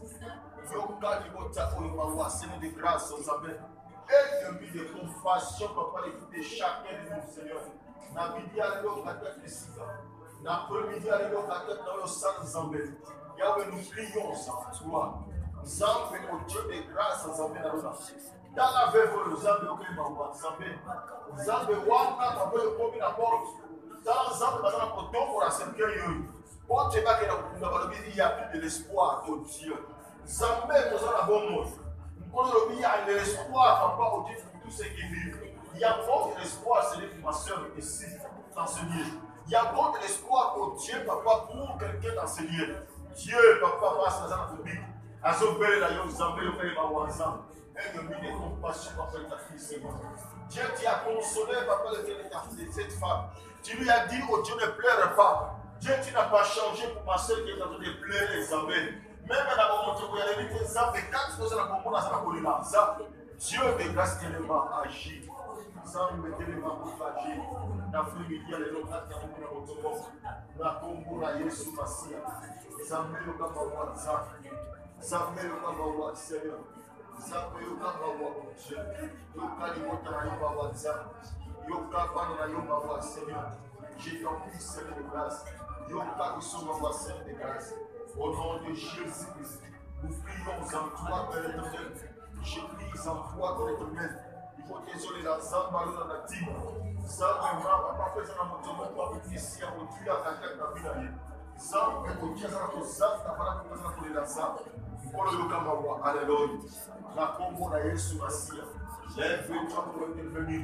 Yoka libota oyo mawa Seigneur de grâce aux amen. Et de vie de compassion papa l'écoute de chacun de nous Seigneur. Na midi à l'eau à tête de sida. Na après-midi à l'eau à tête dans le sang Zambé. Yahweh nous prions sans toi. Zambé au Dieu de grâce aux amen. Dans la veuve, Zambé au Kémawa, Zambé. Zambé wanga papa yo komi na porte. Dans Zambé bazana koton pour la cercueil. Porte ba ke na kunda balobi il y a plus de l'espoir au Dieu. Zambé kozala bon mot. Nkono lobi il y a de l'espoir papa au Dieu pour tous ceux qui vivent. Il y a beaucoup d'espoir c'est ma soeur ici dans ce lieu. Il y a beaucoup d'espoir au Dieu papa pour quelqu'un dans ce lieu. Dieu papa passe dans la public. Azobele la yo Zambé yo pe ba wanza. Et de de compassion papa ta fille Seigneur. Dieu t'y a consolé, papa, de cette femme. Tu lui as dit, oh Dieu, ne pleure pas. Dieu, tu n'as pas changé pour ma soeur qui est en train de pleurer, Zambé. Même dans mon temps, il y a des Zambé, quand tu es dans mon temps, Dieu de grâce tellement agi. Zambé tellement agi. Na famille, les gens qui ont été dans mon temps, na Congo, na Yesu Masia. Zambé, le Kamawa, Zambé, le Kamawa, Seigneur. Zambé yoka mawa Dieu. Yoka limota na yo mawa Zambé. Yoka bana na yo mawa Seigneur. Je t'en prie Seigneur de grâce. Yoka iso mawa Seigneur de grâce. Au nom de Jésus-Christ, nous prions en toi, Père éternel. Je prie en toi, Père éternel. Il faut désoler la Zamba dans la team. Zambé papa faisant la moto pour ici à Dieu à la tête de la vie. Zambé au Dieu à la Zambé à la Zambé. Alléluia. La combo na Yesu Masia. Lève-toi pour intervenir.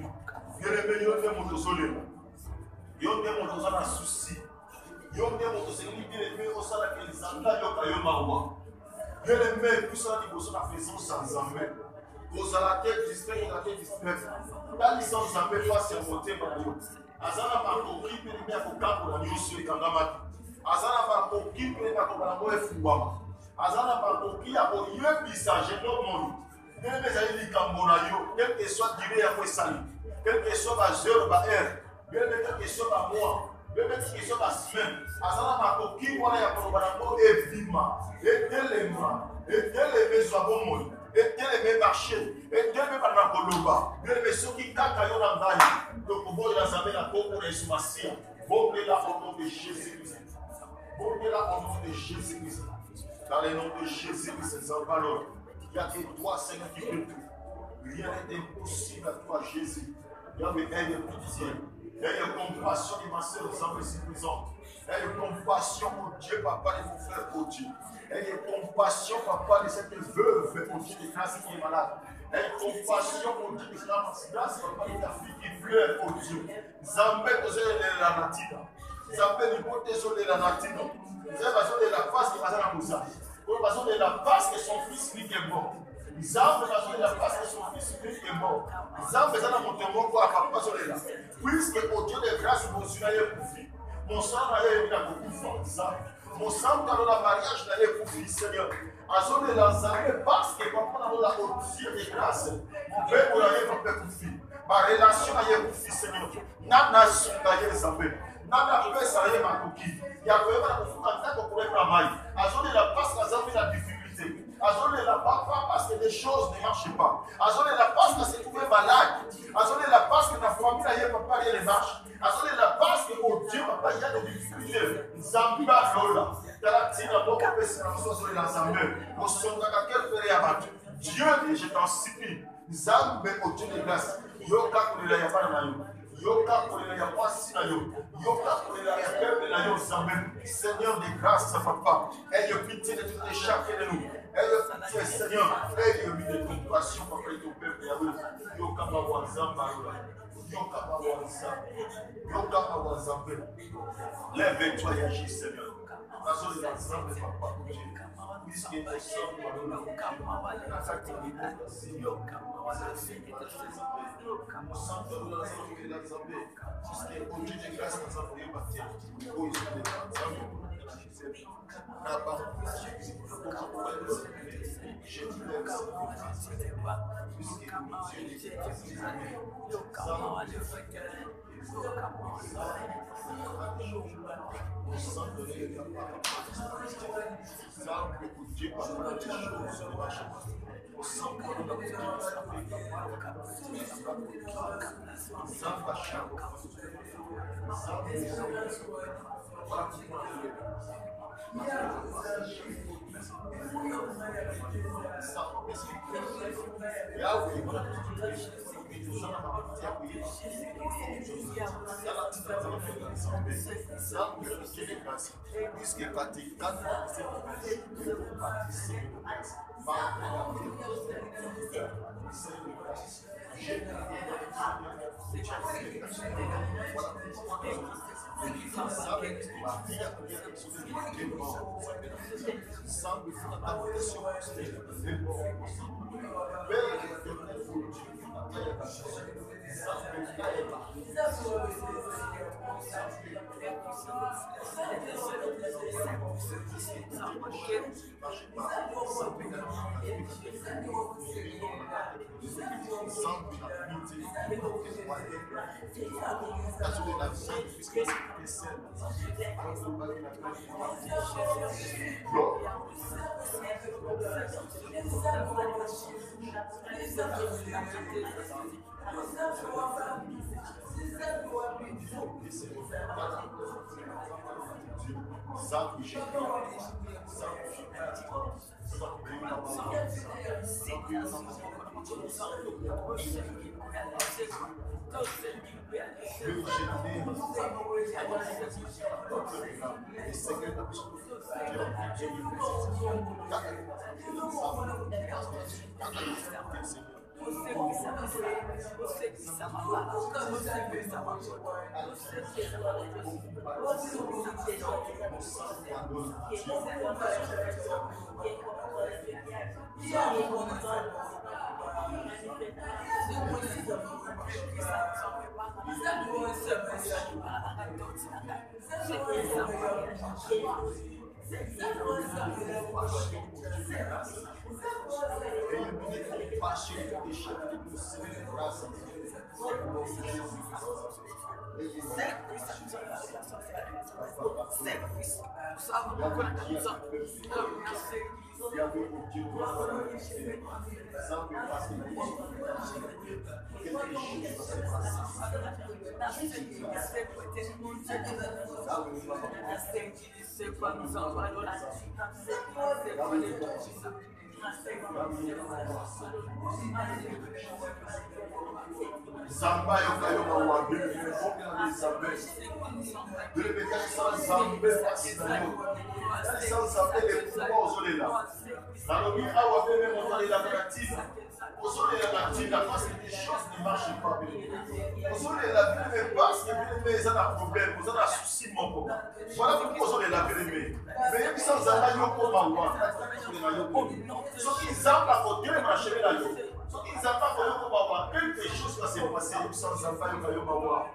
Bien-aimé, yonde mon désolé. Yonde mon désolé na souci. Yonde mon désolé. Bien-aimé, au sein de la Zanda yoka yomawa. Bien-aimé, tout ça dit que la faisons sans Zambé. Aux à la tête distrait, la tête distrait. La licence Zambé face à monter par nous. Azana makoki bien-aimé à Kokambo na Yosu et Kangamati. Azana makoki bien-aimé à Kokambo et Fouama. Azana bakoki ya koyebisa jeune monde ndenge ezali likambo na yo quel que soit durée ya kosali quel que soit ba heure ba heure quel que soit ba mois quel que soit ba semaine azana bakoki wana ya koloba nango evima eteleme zwa bomoi eteleme marché eteleme bana koloba eteleme soki kaka yo na ngai tokoboyela Nzambe na kombo na Yesu Masia bongela au nom de Jésus-Christ bongela au nom de Jésus-Christ. Dans le nom de Jésus-Christ, Zambalo, il n'y a que toi, Seigneur, qui peux tout. Rien n'est impossible à toi, Jésus. Yahweh, aie pitié. Aie compassion de ma soeur, Zambé, si présent. Aie compassion, mon Dieu, papa, de mon frère, oh Dieu. Aie compassion, papa, de cette veuve, mon Dieu, de grâce qui est malade. Aie compassion, mon Dieu, de grâce, papa, de ta fille qui pleure, oh Dieu. Zambé, désolé, la natina. Zambé, désolé, la natina. Vous avez besoin de la face qui va à Moussa. Vous avez besoin de la face que son fils lui est mort. Ils ont besoin de la face que son fils lui est mort. Ils ont besoin de monter mon corps à papa sur là. Puisque au Dieu de grâce, mon sang n'a pas couvert. Mon sang n'a pas couvert. Mon sang dans le mariage n'a pas couvert, Seigneur. À son de l'ensemble, parce que papa n'a pas au Dieu de grâce. Mon père n'a pas couvert. Ma relation n'a pas couvert, Seigneur. Nana son d'ailleurs, Zambé. Nana pesa ye makoki ya koyeba kufuka ntako kuleta mai azone la passe la zambi la difficulté azone la papa parce que les choses ne marchent pas azone la passe que c'est trouvé malade azone la passe que ta famille a papa elle marche azone la passe que Dieu, papa, il y a des difficultés. Zamba Lola. Talatina, beaucoup de personnes sont dans Zambé. Au son de laquelle faire abattu. Dieu, je t'en supplie. Zambé, au Dieu de grâce. Yoka pour les Yapan. Yoka pour les Yapan. Yoka pour les Yapan. Seigneur de grâce, papa. Aie pitié de toutes les chacun de nous. Aie pitié, Seigneur. Aie mis de compassion, papa, et ton peuple. Yoka Mawa Zamba Lola. Yoka Mawa Zamba. Yoka Mawa Zamba. Lève-toi et agis, Seigneur. La zone de la Zamba, papa, pour Dieu. Puisque nous sommes dans le Zamba yoka wa bibi ni Zamba. De le mettre sans Zamba sans Zamba les pouvoirs aux là. Dans le milieu où on fait même la pratique. Aujourd'hui la pratique parce que les choses ne marchent pas bien. Aujourd'hui la vie ne passe que mais ça a un problème, ça a un souci mon papa. Voilà pourquoi aujourd'hui la vie mais sans Zamba yoko mawa. Ce qui Zamba faut Dieu marcher là yo. Ils n'ont pas voulu voir quelque chose qui s'est passé sans enfant de Mawa.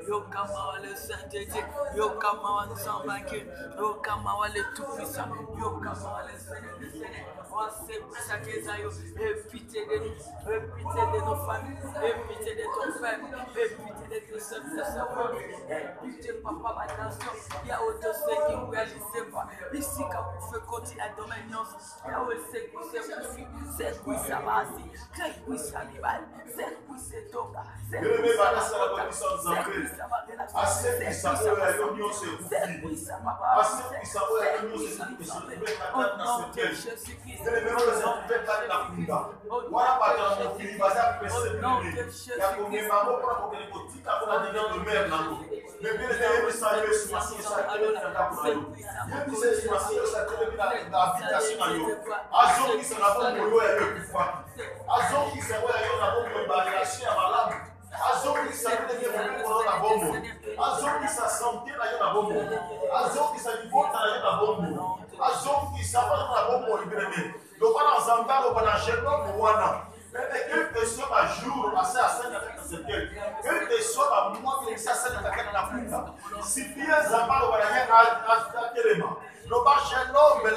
Yokama le Saint-Dieu, Yokama ensemble, Yokama le Tout-Puissant, Yokama le Seigneur des Seigneurs. Oh, c'est pour ça que Zayo, et pitié de nous, et pitié de nos familles, et pitié de ton frère, et pitié de tes soeurs, et pitié, papa, ma nation. Il y a autre chose qui ne réalisent pas. Ici, quand vous faites continuer la dominance, il y a aussi c'est qui ça va assis, c'est qui ça rival, c'est qui c'est toga, c'est qui ça va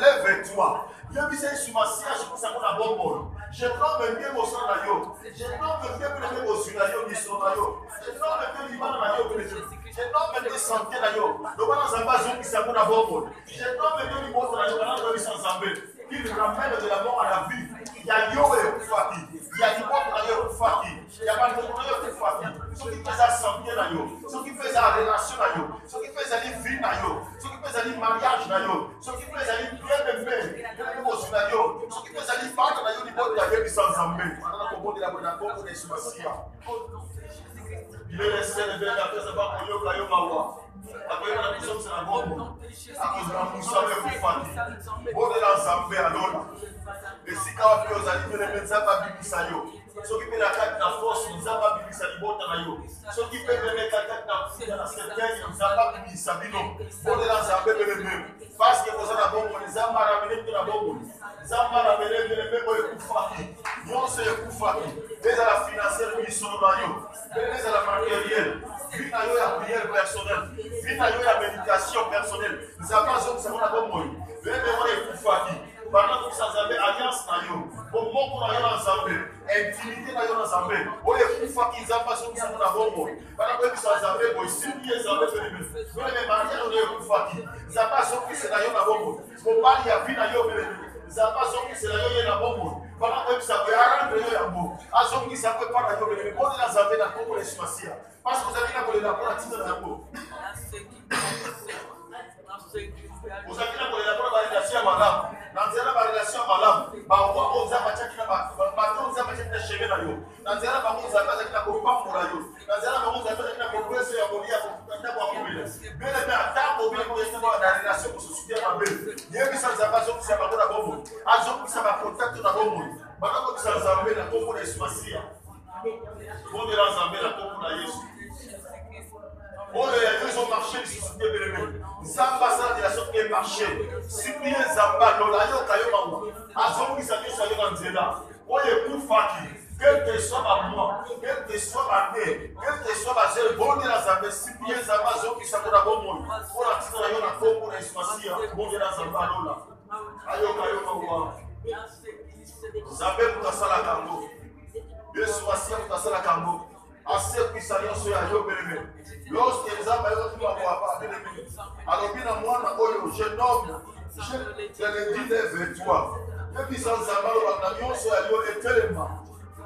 lève-toi. Dieu dit c'est sur ma siège pour ça qu'on a bon bon. Je nomme bien mon sang na yo. Je nomme bien pour les mots sur la yo, mission na yo. Je nomme bien l'imam na yo. Je nomme bien santé na yo. Le bon ensemble zo qui ça qu'on a bon bon. Je nomme bien l'imam na yo, na yo sans zambé. Qui ramène de la mort à la vie. Il y a yo et Kufaki. Il y a l'imam na yo Kufaki. Il y a pas de na yo Kufaki. Ce qui fait ça santé na yo. Ce qui fait ça relation na yo. Ce qui fait ça vie na yo. Ce qui fait ça mariage na yo. Ce qui fait ça bien aimé. Ce qui fait ça part na yo ni bon ya sans zambé. On a compris la bonne accord de Sumasia. Il est resté le bien après ça va pour yo ka yo mawa. Après la mission c'est la bonne. À cause de la moussa avec Kufaki. Bon de la zambé alors. Et si quand vous allez venir ça va bibisa yo. Ce qui fait la carte de force, nous avons bibisa libota na yo. Ce qui fait venir la carte de certaine, nous avons bibisa bino. Bon de la zambé même. Parce que vous avez bon, les âmes ramener de la bonne. Les âmes ramener de la même Kufaki. Non, c'est Kufaki. Les à la financière mission na yo. Les à la matérielle. Puis na yo la prière personnelle. Puis na yo la méditation personnelle. Nous avons besoin de savoir la bonne. Les mêmes Kufaki. Pendant que ça avez alliance na yo. Au moment où na yo ensemble, intimité na yo ensemble. O les Kufaki ils ont pas besoin de savoir la bonne. Pendant que ça avez boy, si bien ça avez fait le même mariage on est Kufaki. Ils ont pas besoin que c'est na yo na bonne. Mon mari a vu na yo ils ont pas besoin que c'est na yo na bonne. Pendant que ça veut arrêter yo ya bon. Azon qui ça peut pas na yo mais bon na zabe na Congo les Sumasia. Parce que vous avez na pour la pour la titre na yo. Vous avez la relation à madame. Dans la relation à madame, on va chaki na bateau, on va chaki chemin na yo. Dans la on va chaki na kopam pour yo. Dans la on va chaki na progresser ya bolia na kwa kumile. Mais le temps pour bien pour la relation pour se soutenir ma belle. Yemi ça va pas sortir ça na bomo. Azo ça va contact na bomo. Bana ko ça zambe na Congo na Sumasia. Bon de la zambe na Congo na Yesu. Oh, ils ont marché, ils se soutenaient bien. Zamba, ça, de la sorte qui est marché. Si bien Zamba, l'olayo, kayo, Azon, qui s'agit sur le Nzela. Oh, les Kufaki, quel que soit ma moi, quel que soit ma mère, quel que soit ma gère, bon de la Zamba, si bien Zamba, Azon, qui s'agit de bon monde. Pour la petite rayon, la Congo, pour l'espacia, bon de la Zamba, Lola. Ayo, kayo, mawa. Zambé, pour ta salle à Kango. Yesu, Asia, pour ta salle à Kango. Assez puissant sur la yo beleme. Lorsque les âmes ayant tout à voir beleme. Alors bien moi na oyo je nomme je le dis lève-toi. Et puis sans zamalo la nation sur la yo etelema.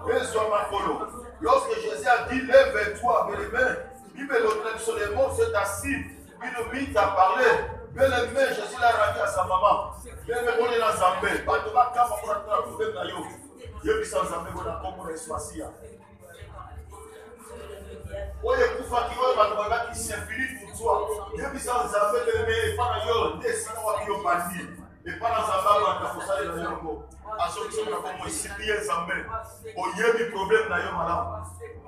Besoin ma kolo. Lorsque Jésus a dit lève-toi beleme, il me le sur les mots c'est assis. Il nous mit à parler. Beleme Jésus l'a rendu à sa maman. Beleme on est dans Zambé. Batoma kama pour la problème na yo. Et puis sans Zambé on a comme l'espacia. Oye Kufaki oye bato babaki symphilie victoire. Yebisa Nzambe bébé, pas yo, descend wa yo bandi. Et pas dans Zamba, dans la fosse de l'Ango. À ceux qui sont là comme Cyprien Zambé. Oyebi problème na yo malade.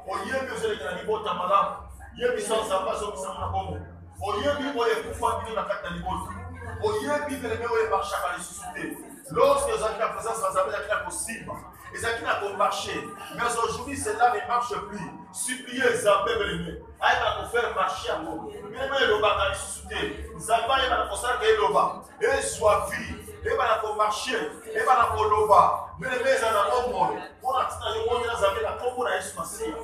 Oyebi aux élèves de la malade. Yebisa Zamba, ceux qui sont là comme. Oyebi oye kufa bino na kata liboti. Oyebi bébé oye marcha à ressusciter. Lorsque nous avons la présence de Zambé, nous avons possible. Et ça qui n'a pas marché. Mais aujourd'hui, cela ne marche plus. Suppliez Zambé bébé. Aïe va faire marcher à vous. Mais le bas ressusciter. Zambé va faire ça que le bas. Et soit vie. Et va marcher. Et va le bas. Mais les gens ont mort. On a dit que nous avons la combo à Ismaël.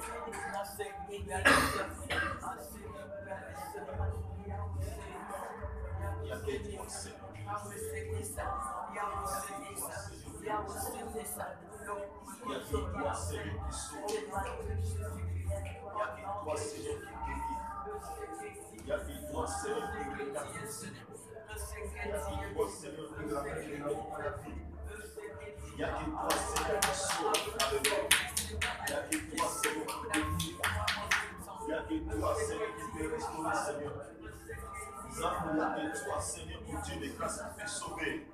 Seigneur, mon Dieu de grâce qui peut sauver.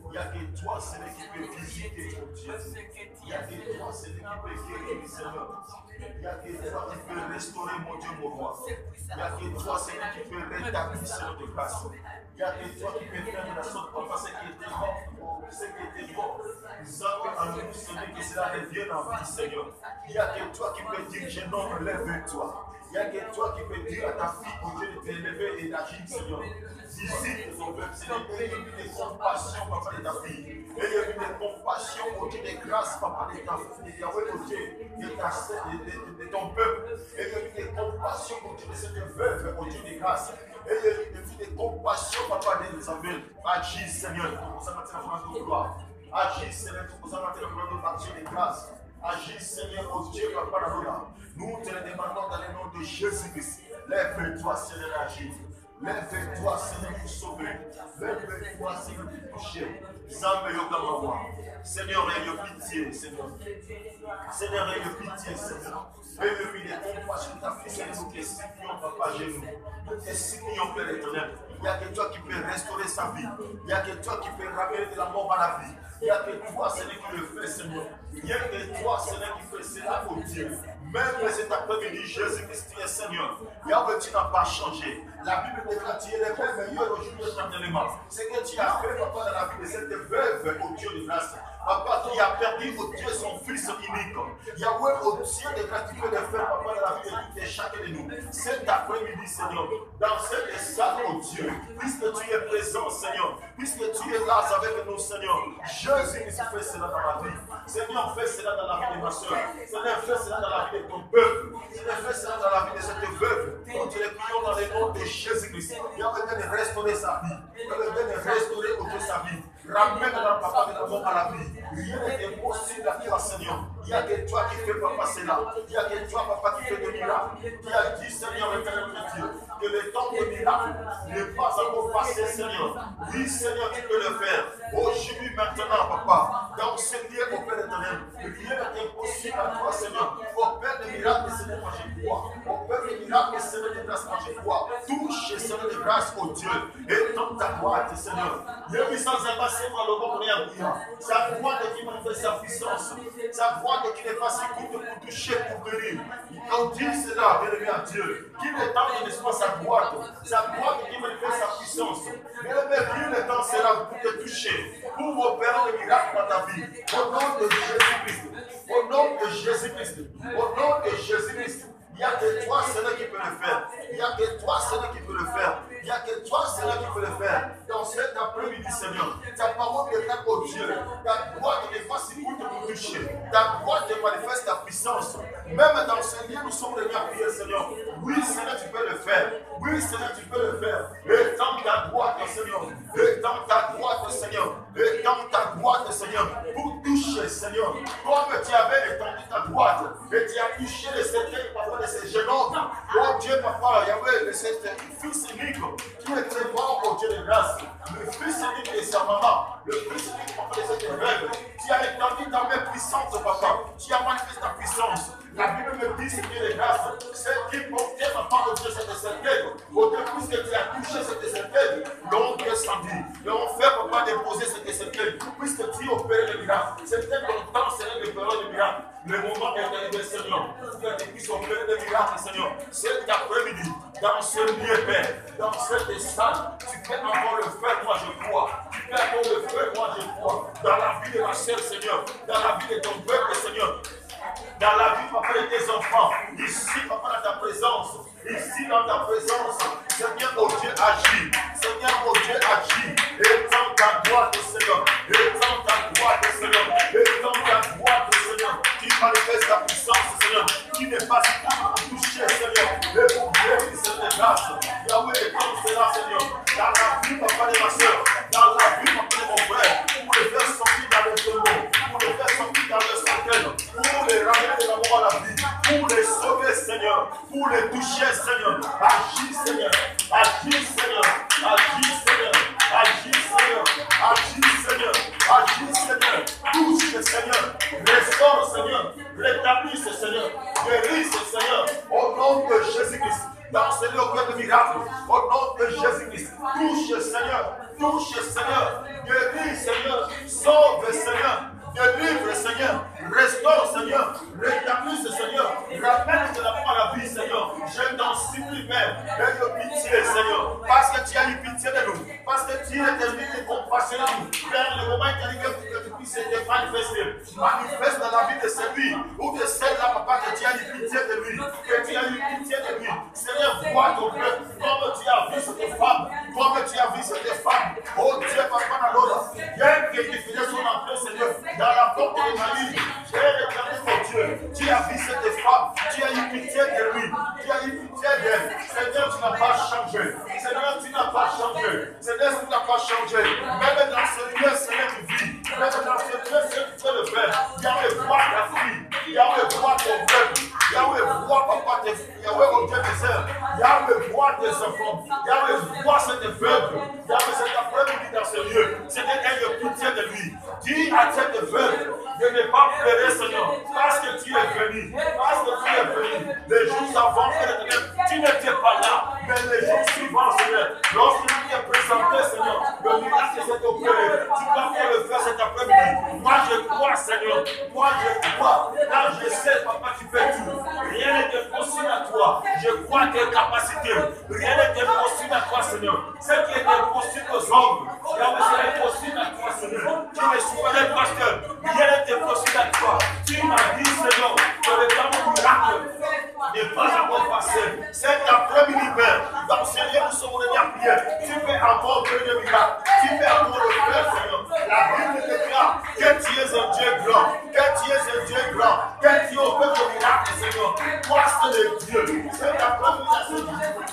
Il n'y a que toi, Seigneur, qui peut visiter, mon Dieu. Il n'y a que toi, Seigneur, qui peut guérir, Seigneur. Il n'y a que toi qui peut restaurer, mon Dieu, mon roi. Il n'y a que toi, Seigneur, qui peut rétablir, Seigneur, de grâce. Il n'y a que toi qui peux faire de la sorte, papa, ce qui était mort, ce qui était mort. Nous avons en nous, Seigneur, que cela revienne en vie, Seigneur. Il n'y a que toi qui peux dire, jeune homme, lève-toi. Il n'y a que toi qui peux dire à ta fille, mon Dieu, de te lever et d'agir, Seigneur. Visite ton peuple, Seigneur. Ayez eu de compassion, papa, de ta fille. Ayez eu de compassion, mon Dieu, de grâce, papa, de ta fille, de Yahweh, mon Dieu, de ton peuple. Ayez eu de compassion, mon Dieu, de cette veuve, mon Dieu, de grâce. Ayez eu de compassion, papa, de Samuel. Agis, Seigneur, pour ça, maintenant, pour la gloire. Agis, Seigneur, pour ça, maintenant, pour notre action de grâce. Agis, Seigneur, mon Dieu, papa, la gloire. Nous te le demandons dans le nom de Jésus-Christ. Lève-toi, Seigneur, agis. Lève-toi, Seigneur, pour sauver. Lève-toi, Seigneur, pour toucher. Seigneur, aie pitié, Seigneur. Seigneur, aie pitié, Seigneur. Aie de compassion de ta fille, Seigneur, nous te supplions, papa, genoux. Nous te supplions, Père éternel. Il n'y a que toi qui peux restaurer sa vie. Il n'y a que toi qui peux ramener de la mort à la vie. Il n'y a que toi, Seigneur, qui le fait, Seigneur. Il n'y a que toi, Seigneur, qui fait cela, oh Dieu. Même cet après-midi, Jésus-Christ est Seigneur. Yahweh, tu n'as pas changé. La Bible déclare que tu es le même meilleur aujourd'hui éternellement. C'est que tu as fait, papa, dans la vie de cette veuve, au Dieu de grâce. Papa, qui a perdu, au Dieu, son fils unique. Yahweh, au Dieu de grâce, tu peux le faire, papa, dans la vie de tout et chacun de nous. Cet après-midi, Seigneur, dans cette salle, oh Dieu, puisque tu es présent, Seigneur, puisque tu es là avec nous, Seigneur, Jésus-Christ fait cela dans la vie. Seigneur, fais cela dans la vie de ma soeur. Seigneur, fais cela dans la vie de ton peuple. Seigneur, fais cela dans la vie de cette veuve. Nous te le prions dans le nom de Jésus-Christ. Yahweh vient de restaurer sa vie. Yahweh vient de restaurer autour de sa vie. Ramène dans papa de la mort à la vie. Rien n'est impossible à toi, Seigneur. Il n'y a que toi qui fais papa cela. Il n'y a que toi, papa, qui fait des miracles. Qui a dit, Seigneur, éternel Dieu, que le temps de miracle n'est pas encore passé, Seigneur. Oui, Seigneur, tu peux le faire. Aujourd'hui, maintenant, papa, dans ce lieu, au Père éternel, rien n'est impossible à toi, Seigneur. Au Père des miracles, Seigneur, moi je crois. Au Père des miracles, Seigneur de grâce, moi je crois. Touche, Seigneur de grâce, au Dieu. Et dans ta droite, Seigneur. Sa droite qui manifeste sa puissance. Sa droite qui n'est pas si courte pour toucher, pour guérir. On dit cela, bien-aimé à Dieu. Qu'il est temps de l'espace sa droite. Sa droite qui manifeste sa puissance. Bien-aimé, qu'il est temps cela pour te toucher. Pour opérer des miracles dans ta vie. Au nom de Jésus-Christ. Au nom de Jésus-Christ. Au nom de Jésus-Christ. Il n'y a que toi, Seigneur, qui peut le faire. Il n'y a que toi, Seigneur, qui peut le faire. Il n'y a que toi, Seigneur, qui peut le faire. Dans cet après-midi, Seigneur, ta parole déclare au Dieu. Ta droite n'est pas si courte pour toucher. Ta droite te manifeste ta puissance. Même dans ce lieu, nous sommes venus à prier, Seigneur. Oui, Seigneur, tu peux le faire. Oui, Seigneur, tu peux le faire. Étends ta droite, Seigneur. Étends ta droite, Seigneur. Étends ta droite, Seigneur. Pour toucher, Seigneur. Comme tu avais étendu ta droite. Et tu as touché le cercueil, papa, de ces jeunes hommes. Oh Dieu, papa, Yahweh, de cet fils unique qui est très bon, oh Dieu de grâce. Le fils unique de sa maman. Le fils unique, papa, de cette veuve. Tu as étendu ta main puissante, papa. Tu as manifesté ta puissance. La Bible me dit, Seigneur de grâce, celle qui portait ma part de Dieu, c'était cercueil. Autant plus que tu as touché cet cercueil, l'ont descendu. L'ont fait, papa, déposer cet cercueil. Puisque tu opérais le miracle. C'était ton temps, Seigneur, de faire le miracle. Le moment est arrivé, Seigneur. Tu puisses opérer le miracle, Seigneur. Cet après-midi, dans ce lieu, Père, dans cette salle, tu fais encore le feu, moi je crois. Tu fais encore le feu, moi je crois. Dans la vie de ma sœur, Seigneur. Dans la vie de ton peuple, Seigneur. Dans la vie, papa, de tes enfants. Ici, papa, dans ta présence. Ici, dans ta présence. Seigneur, oh Dieu, agis. Seigneur, oh Dieu, agis. Étends ta droite, Seigneur. Étends ta droite, Seigneur. Étends ta droite, Seigneur. Qui manifeste ta puissance, Seigneur. Qui n'est pas si pour toucher, Seigneur. Et pour guérir cette grâce. Yahweh, étends cela, Seigneur. Dans la vie, papa, de ma soeur. Dans la vie, papa, de mon frère. Pour les faire sortir dans le tombeau. Pour les faire sortir dans le cercueil. Pour les ramener de l'amour à la vie. Pour les sauver, Seigneur. Pour les toucher, Seigneur. Agis, Seigneur. Agis, Seigneur. Agis, Seigneur. Agis, Seigneur. Agis, Seigneur. Agis, Seigneur. Touche, Seigneur. Restaure, Seigneur. Rétablisse, Seigneur. Guérisse, Seigneur. Au nom de Jésus-Christ. Dans ce lieu de miracle. Au nom de Jésus-Christ. Touche, Seigneur. Touche, Seigneur. Guéris, Seigneur. Sauve, Seigneur. Délivre, Seigneur. Restaure, Seigneur. Rétablisse, Seigneur. Ramène de l'amour à la vie, Seigneur. Je t'en supplie, Père. Aie de pitié, Seigneur. Parce que tu as eu pitié de nous. Parce que tu es éternel et compassionné de nous. Père, le moment est arrivé pour que tu puisses te manifester. Manifeste dans la vie de celui ou de celle-là, papa, que tu as eu pitié de lui. Que tu as eu pitié de lui. Seigneur, vois ton peuple. Comme tu as vu cette femme. Comme tu as vu cette femme. Oh Dieu, papa, dans l'autre. Viens que tu faisais son entrée, Seigneur. Dans la porte de Marie, j'ai regardé mon Dieu. Tu as vu cette femme, tu as eu pitié de lui, tu as eu pitié d'elle. Seigneur, tu n'as pas changé. Seigneur, tu n'as pas changé. Seigneur, tu n'as pas changé. Même dans ce lieu, Seigneur, tu vis. Même dans ce lieu, Seigneur, tu peux le faire. Yahweh, vois ta fille. Yahweh, vois ton peuple. Yahweh, vois papa tes filles. Yahweh, mon Dieu, tes sœurs. Yahweh, vois tes enfants. Yahweh, vois cette veuve. Yahweh, cet après-midi dans ce lieu. Seigneur, aie pitié de lui. Dis à cette veuve de ne pas pleurer, Seigneur, parce que tu es venu, parce que tu es venu. Les jours avant, tu n'étais pas là, mais les jours suivants, Seigneur, lorsque tu t'es présenté, Seigneur, le miracle s'est opéré. Tu dois faire le faire cet après-midi. Moi, je crois, Seigneur, moi, je crois. Quand je sais, papa, tu fais tout. Rien n'est impossible à toi. Je crois tes capacités. Rien n'est impossible à toi, Seigneur. Ce qui est impossible aux hommes, c'est impossible à toi, Seigneur. Tu es souverain, pasteur. Rien n'est impossible à toi. Tu m'as dit, Seigneur, que le temps du miracle n'est pas encore passé. Cet après-midi, Père, dans ce lieu, nous sommes venus à prier. Tu fais encore que le miracle. Tu fais encore le faire, Seigneur. La Bible déclare que tu es un Dieu grand. Que tu es un Dieu grand. Que tu opères le miracle, Seigneur. Toi, c'est le Dieu. Cet après-midi,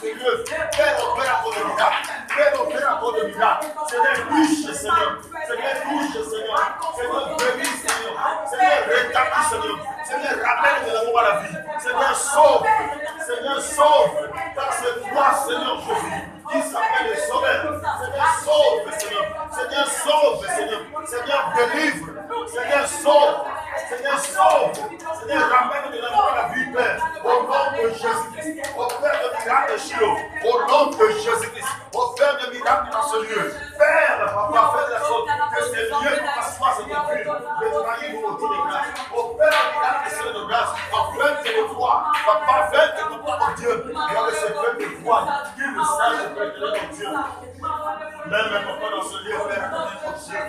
Seigneur, fais opérer encore le miracle. Fais opérer encore le miracle. Seigneur, touche, Seigneur. Seigneur, touche, Seigneur. Seigneur, bénis, Seigneur. Seigneur, rétablis, Seigneur. Seigneur, ramène de l'amour à la vie. Seigneur, sauve. Seigneur, sauve. Car c'est toi, Seigneur Jésus, qui s'appelle le Sauveur. Seigneur, sauve, Seigneur. Seigneur, sauve, Seigneur. Seigneur, délivre. Seigneur, sauve. Seigneur, sauve. Seigneur, ramène de l'amour à la vie, Père. Au nom de Jésus-Christ. Au Père de miracle de Shiloh. Au nom de Jésus-Christ. Au Père de miracle dans ce lieu. Père, papa, fais de la sorte que ce lieu ne passe pas cette ville. De trahir vos mots de grâce. Au Père de miracle, Seigneur de grâce. Afin que le vois. Papa, afin que nous voyons mon Dieu. Et avec ce peuple de foi, qui le sache de prétenir mon Dieu. Même papa dans ce lieu, Père, mon Dieu.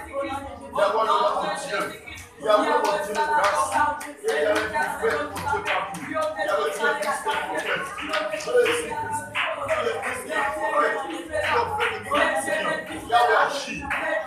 Yahweh, mon Dieu. Yahweh, mon Dieu de grâce. Et Yahweh, tu fais mon Dieu parmi nous. Yahweh, tu es Christ et prophète. Jésus-Christ. Tu es Christ et prophète. Tu es fait de miracle, Seigneur. Yahweh agit.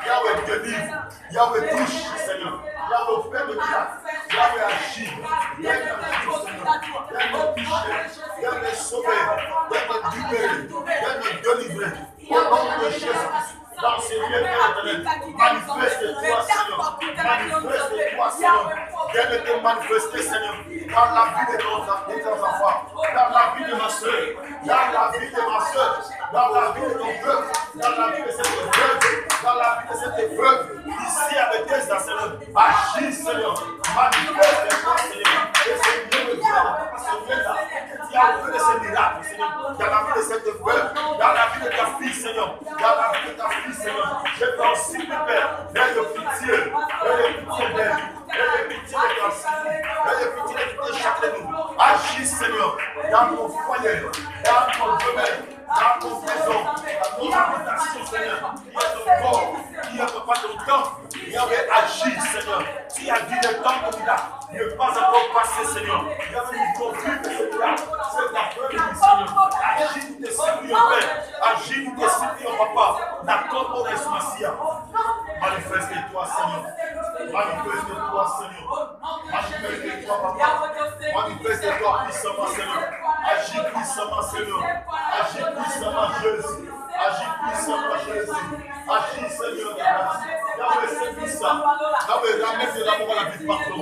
Yahweh délivre. Yahweh touche, Seigneur. Yahweh fait de miracle. Yahweh agit. Viens nous toucher, Seigneur. Viens nous toucher. Viens nous sauver. Viens nous libérer. Viens nous délivrer. Au nom de Jésus-Christ. Dans ces lieux, Père éternel, manifeste-toi, Seigneur. Manifeste-toi, Seigneur. Viens de te manifester, Seigneur, dans la vie de tes enfants, dans la vie de ma soeur, dans la vie de ma soeur, dans la vie de ton peuple, dans la vie de cette veuve, dans la vie de cette veuve, ici avec tes Seigneur. Agis, Seigneur. Manifeste-toi, Seigneur. Et Seigneur, le Dieu fille, Seigneur. Dans la vie de ta fille, Seigneur. Je t'en supplie, Père. Aie de pitié. Aie de pitié d'elle. Aie de pitié de ta fille. Aie de pitié de chacun de nous. Agis, Seigneur, dans ton foyer, dans ton domaine, dans ton maison, dans ton habitation, Seigneur. Il y a ton corps, il y a pas ton temps. Il y avait agi, Seigneur. Tu as dit le temps que tu as ne pas encore passé, Seigneur. Il y avait une conflit de celui-là. C'est ta peur, Seigneur. Agis, nous te supplions, Père. Agis, nous te supplions, Papa. D'accord pour les Massia. Manifeste-toi, Seigneur. Manifeste-toi, Seigneur. Manifeste-toi, Papa. Manifeste-toi puissamment, Seigneur. Agis puissamment, Seigneur. Agis puissamment, Jésus. Agis puissamment, Jésus. Agis, Seigneur. Yahweh, c'est puissant. Yahweh, ramène de l'amour à la vie, pardon.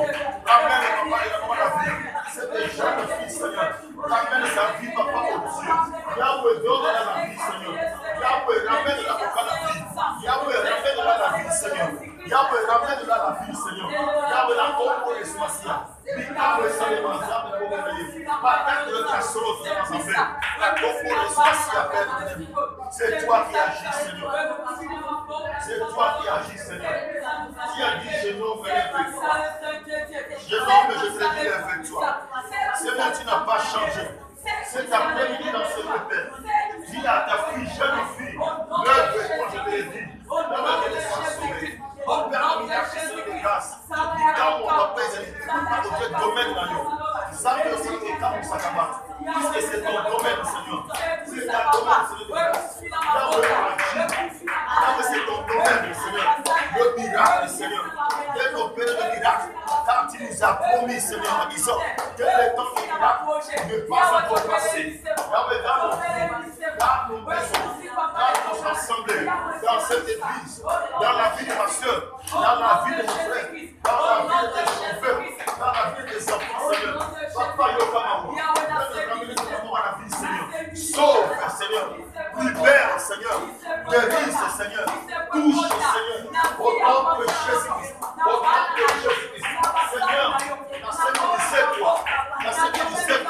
Ramène, Papa, de l'amour à la vie. C'est des jeunes filles, Seigneur. Ramène sa vie, Papa, au Dieu. Yahweh, donne-la la vie, Seigneur. Yahweh, ramène-la à la vie. Yahweh, ramène-la la vie, Seigneur. Yahweh, ramène-la la vie, Seigneur. Yahweh, la tombe les soisiens. Yahweh, ça les mangeables pour réveiller. Pas tête de ta sauce, dans sa paix. La tombe les soisiens, Père. C'est toi qui agis, Seigneur. C'est toi qui agis, Seigneur. Qui a dit, je nomme avec toi. Je nomme et je te dis avec toi. Seigneur, tu n'as pas changé. C'est ta première dans ce Père. Dis à ta fille, jeune fille, lève-toi, je te l'ai dit. Lève-toi, sois sauvée. Oh Père, nous avons des grâces. Dans mon papa, ils ont dit, dans domaine dans nous. Ça veut aussi que quand on s'accapare. Puisque c'est ton domaine, Seigneur. C'est ta domaine, Seigneur. Là, c'est ton domaine, Seigneur. Le miracle, Seigneur. Viens opérer le miracle. Car tu nous as promis, Seigneur, en disant que le temps du miracle ne pas encore passer. Dans nos maisons, dans nos assemblées, dans cette église, dans la vie de ma soeur, dans la vie de mon frère, dans la vie de tes chauffeurs, dans la vie de tes enfants, Seigneur. Papa, Yokamamo, donne à la vie, Seigneur. Sauve, Seigneur. Libère, Seigneur. Guéris, Seigneur. Touche, Seigneur. Au nom de Jésus-Christ. Au nom de Jésus-Christ. Seigneur, dans ce ministère, dans ce ministère,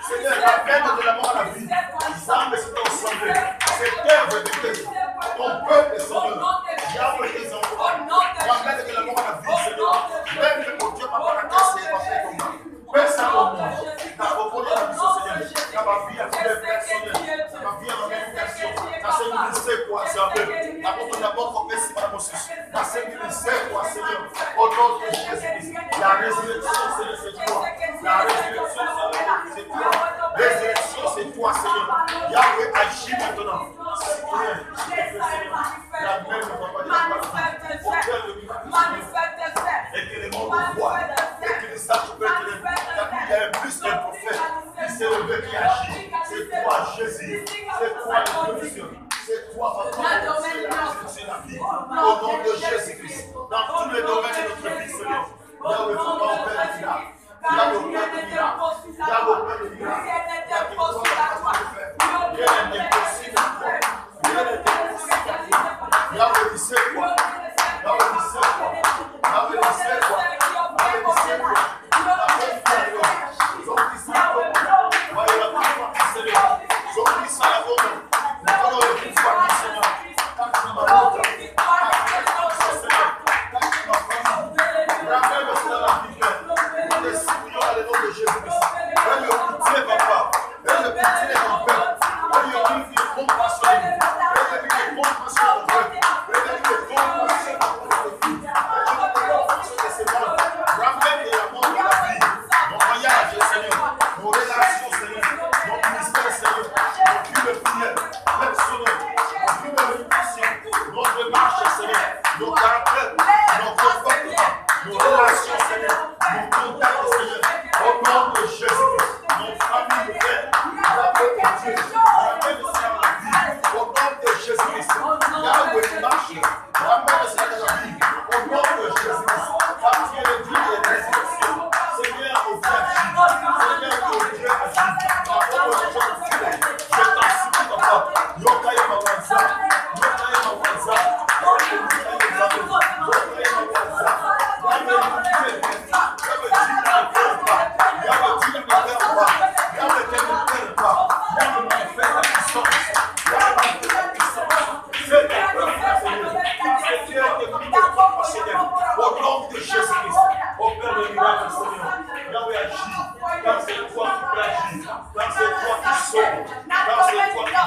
Seigneur, ramène de l'amour à la vie. Les âmes sont ensemble. C'est œuvre de Dieu. Ton peuple, Seigneur. Yahweh, tes enfants. Ramène de l'amour à la vie, Seigneur. Même que mon Dieu m'a pas la casse et m'a fait tomber. Fais ça au monde. T'as reconnu la mission, Seigneur. Dans ma vie, à tous les personnels. Dans ma vie, à ma méditation. Dans ce ministère, quoi, Seigneur. D'abord, d'abord, qu'on passe par la Moses. Dans ce ministère, quoi, Seigneur. Au nom de Jésus-Christ. La résurrection, Seigneur, c'est toi. La résurrection, Seigneur, c'est toi. Résurrection, c'est toi, Seigneur. Yahweh, agis maintenant. Seigneur, la même papa de la et que le monde voit, et que les sages peuvent il y a un plus qu'un prophète qui s'est levé, qui agit. C'est toi, Jésus. C'est toi, la solution. C'est toi, Papa. C'est la vie. Au nom de Jésus-Christ. Dans tous les domaines de notre vie, Seigneur. Yahweh, Papa, on fait le miracle. Yahweh, on fait le miracle. Yahweh, on fait le miracle. Rien n'est impossible à toi. Rien n'est impossible à toi. Yahweh, il sait quoi. Yahweh, il sait quoi. Yahweh, il sait quoi. Yahweh, il sait quoi. Jésus-Christ.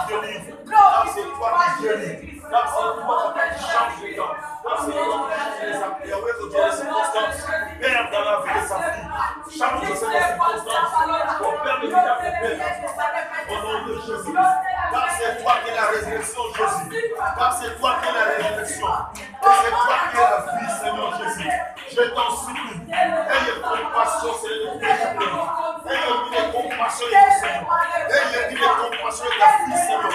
délivres. Car c'est toi qui guéris. Car c'est toi qui changes les temps. Car c'est toi qui changes les circonstances. Père, dans la vie de sa fille, change ces circonstances. Au Père de miracles, Père. Au nom de Jésus. Car c'est toi qui es la résurrection, Jésus. Car c'est toi qui es la résurrection. Et c'est toi qui es la vie, Seigneur Jésus. Je t'en supplie. Ayez compassion, Seigneur, de tes pécheurs. Ayez mis les compassions de ton Seigneur. Ayez mis les compassions de ta fille, Seigneur.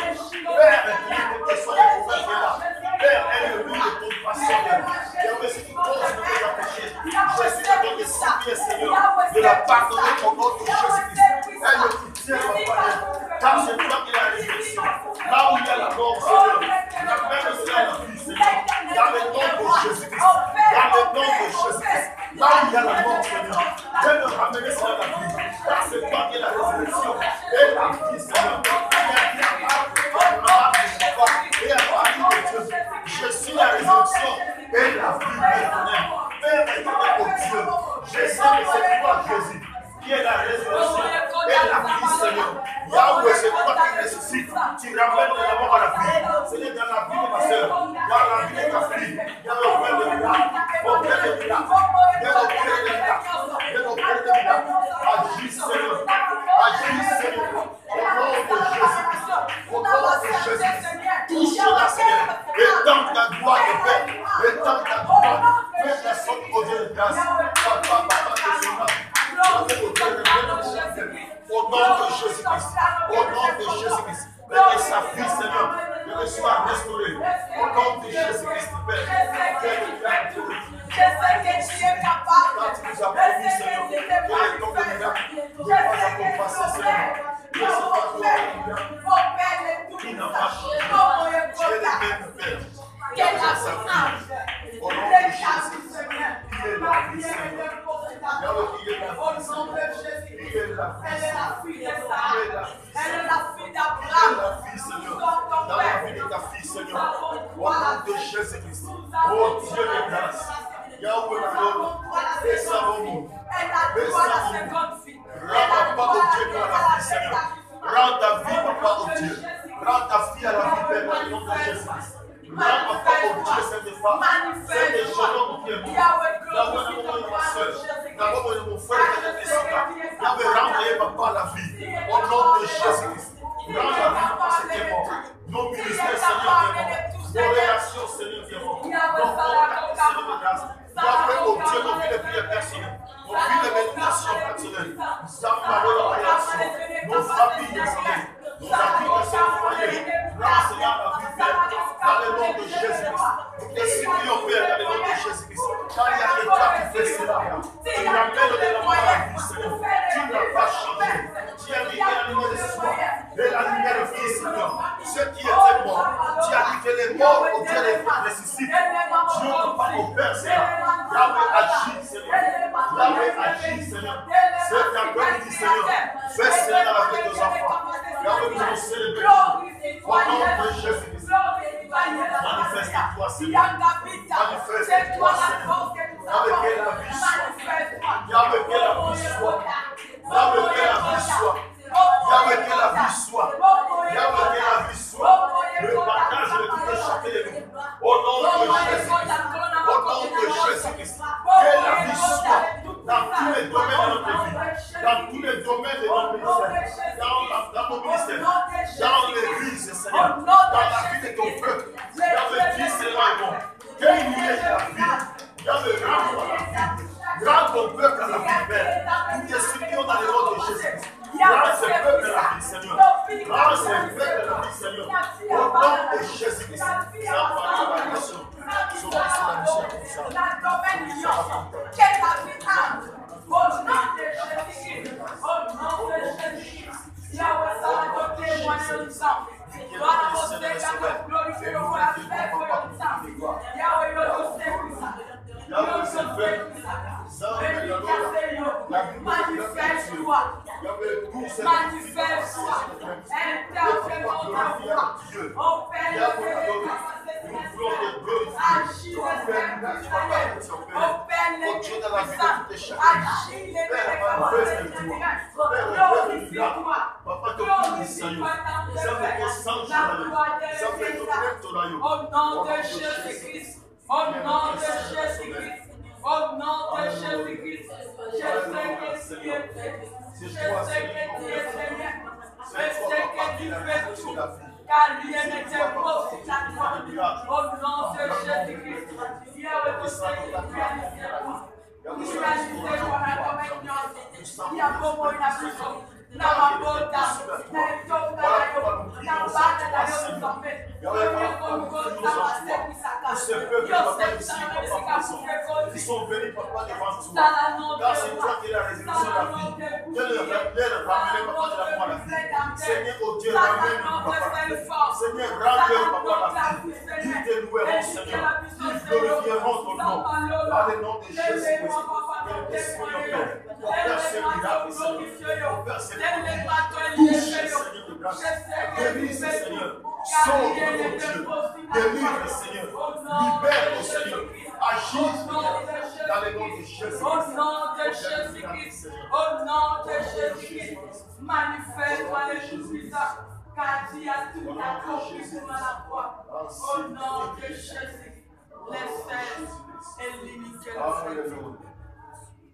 Père, ayez que soit les couverts là. Père, ayez mis les compassions de Dieu. Si tu causes de mes péchés, Jésus a donné supplier, Seigneur, de la pardonner au nom de Jésus-Christ. Ayez pitié, papa. Car c'est toi qui es la résurrection. Là où il y a la mort, Seigneur, la même cela la vie, Seigneur. Dans le nom de Jésus-Christ. Dans le nom de Jésus-Christ. Là où il y a la mort, Seigneur, viens me ramener cela la vie. Car c'est toi qui es la résurrection et la vie, Seigneur. Et à Marie de Dieu, je suis la résurrection et la vie éternelle. Père éternel, oh Dieu, je sais que c'est toi, Jésus, qui est la résurrection et la vie, Seigneur. Yahweh, c'est toi qui ressuscite. Tu ramènes de la mort à la vie. Seigneur, dans la vie de ma soeur, dans la vie de ta fille, dans le père de miracles, au père de miracles, dans le père de miracles, dans le père de miracles. Agis, Seigneur. Agis, Seigneur. Au nom de Jésus-Christ. Au nom de Jésus-Christ. Touche-la, Seigneur. Étends ta gloire de Père. Étends ta gloire. Fais la sorte au Dieu de grâce. Papa, papa, de son âme. Au nom de Jésus-Christ, au nom de Jésus-Christ, que sa fille, Seigneur, qu'elle soit restaurée. Au nom de Jésus-Christ, Père, je sais que tu es capable. quand tu nous as promis, Seigneur, que les temps de miracle ne vont pas accompagner, Seigneur. Que c'est pas toi qui n'a pas changé. Tu es le même Père. Qui est sa fille. Au nom de Jésus-Christ, qui est la vie, Seigneur. Qui est la vie, Seigneur. Qui est la vie, Elle est la fille de Sarah. Elle est la fille qui est d'Abraham. la vie, Seigneur. Dans la vie de ta fille, Seigneur. Au nom de Jésus-Christ. Oh Dieu de grâce. Yahweh, fais ça au monde. Elle a droit à la seconde fille. Rends papa au Dieu pour la vie, Seigneur. Rends ta vie, papa, au Dieu. Rends ta fille à la vie, Père, dans le nom de Jésus-Christ. Rends papa au Dieu, cette femme. Cette jeune homme qui est mort. Yahweh, nous ma soeur. Yahweh, mon frère, qui est ici. Yahweh, rends papa la vie. Au nom de Jésus-Christ. Rends la vie, papa, qui est mort. Nos ministères, Seigneur, qui est mort. Nos relations, Seigneur, qui est mort. Nos contacts, Seigneur, de grâce. Yahweh, au Dieu, nos vies de prière personnelles. Nos vies de méditation personnelle. Nous avons la relation. Nos familles, Seigneur. Nos amis, Seigneur, foyer. Rends, Seigneur, la vie, Père. Dans le nom de Jésus-Christ. Nous te supplions, Père, dans le nom de Jésus-Christ. Car il y a que toi qui fais cela. Tu ramènes de la mort à la vie, Seigneur. Tu n'as pas changé. Tu as mis la lumière de soi et la lumière de vie, Seigneur. Ceux qui étaient morts, tu as dit que les morts, au Dieu, les ressuscitent. Dieu ne pas au Père, Seigneur. Yahweh agit, Seigneur. Yahweh agit, Seigneur. C'est ta bénédiction, Seigneur. Fais cela dans la vie de tes enfants. Yahweh, nous allons célébrer. Au nom de Jésus-Christ. Manifeste-toi, Seigneur. Manifeste-toi, Seigneur. Yahweh, que la vie soit. Yahweh, que la vie soit. Yahweh, que la vie soit. Yahweh, que la vie soit. Yahweh, que la vie soit. Le partage de tout chacun de nous. Au nom de Jésus-Christ. Au nom de Jésus-Christ. Que la vie soit dans tous les domaines de notre vie. Dans tous les domaines de notre ministère. Dans nos ministères. Dans l'église, Seigneur. Dans la vie de ton peuple. Yahweh, dis cela est bon. Qu'il y ait la vie. Yahweh, rends-toi la vie. Rends ton peuple à la vie, Père. Nous te supplions dans le nom de Jésus-Christ. Rends ce peuple à la vie, Seigneur. Rends ce peuple à la vie, Seigneur. Au nom de Jésus-Christ. Sans parler la nation. Sur la mission comme ça. Papa, nom de Jésus-Christ. Au nom de Jésus-Christ. Au nom de Jésus-Christ. Je sais que tu es prêt. Je sais que tu es Seigneur. Je sais que tu fais tout. Car rien n'est impossible à toi. Au nom de Jésus-Christ. Il y a le conseil de réaliser quoi. Réaliser quoi la conviction. Il y a beaucoup de personnes. La mabota, na toka nayo, na bada nayo kusombe. Ils sont venus, papa, devant toi. Car c'est toi qui es la résolution de la vie. Dieu leur ramène, papa, de la foi à la vie. Seigneur, oh Dieu, ramène-nous, papa. Seigneur, ramène, papa, la vie. Ils te loueront, Seigneur. Ils glorifieront ton nom. Dans le nom de Jésus-Christ. Que Seigneur, Père. Opère ce miracle, Seigneur. Opère ce miracle. Touche, Seigneur, de grâce. Délivre, Seigneur. Sauve, mon Dieu. Délivre, Seigneur. Libère, Seigneur. Agis, Seigneur. Dans le nom de Jésus. Au nom de Jésus-Christ. Au nom de Jésus-Christ. Manifeste-toi les Tout-Puissants. Car tu as tout accompli pour la croix. Au nom de Jésus. Laisse et limiter le Alléluia.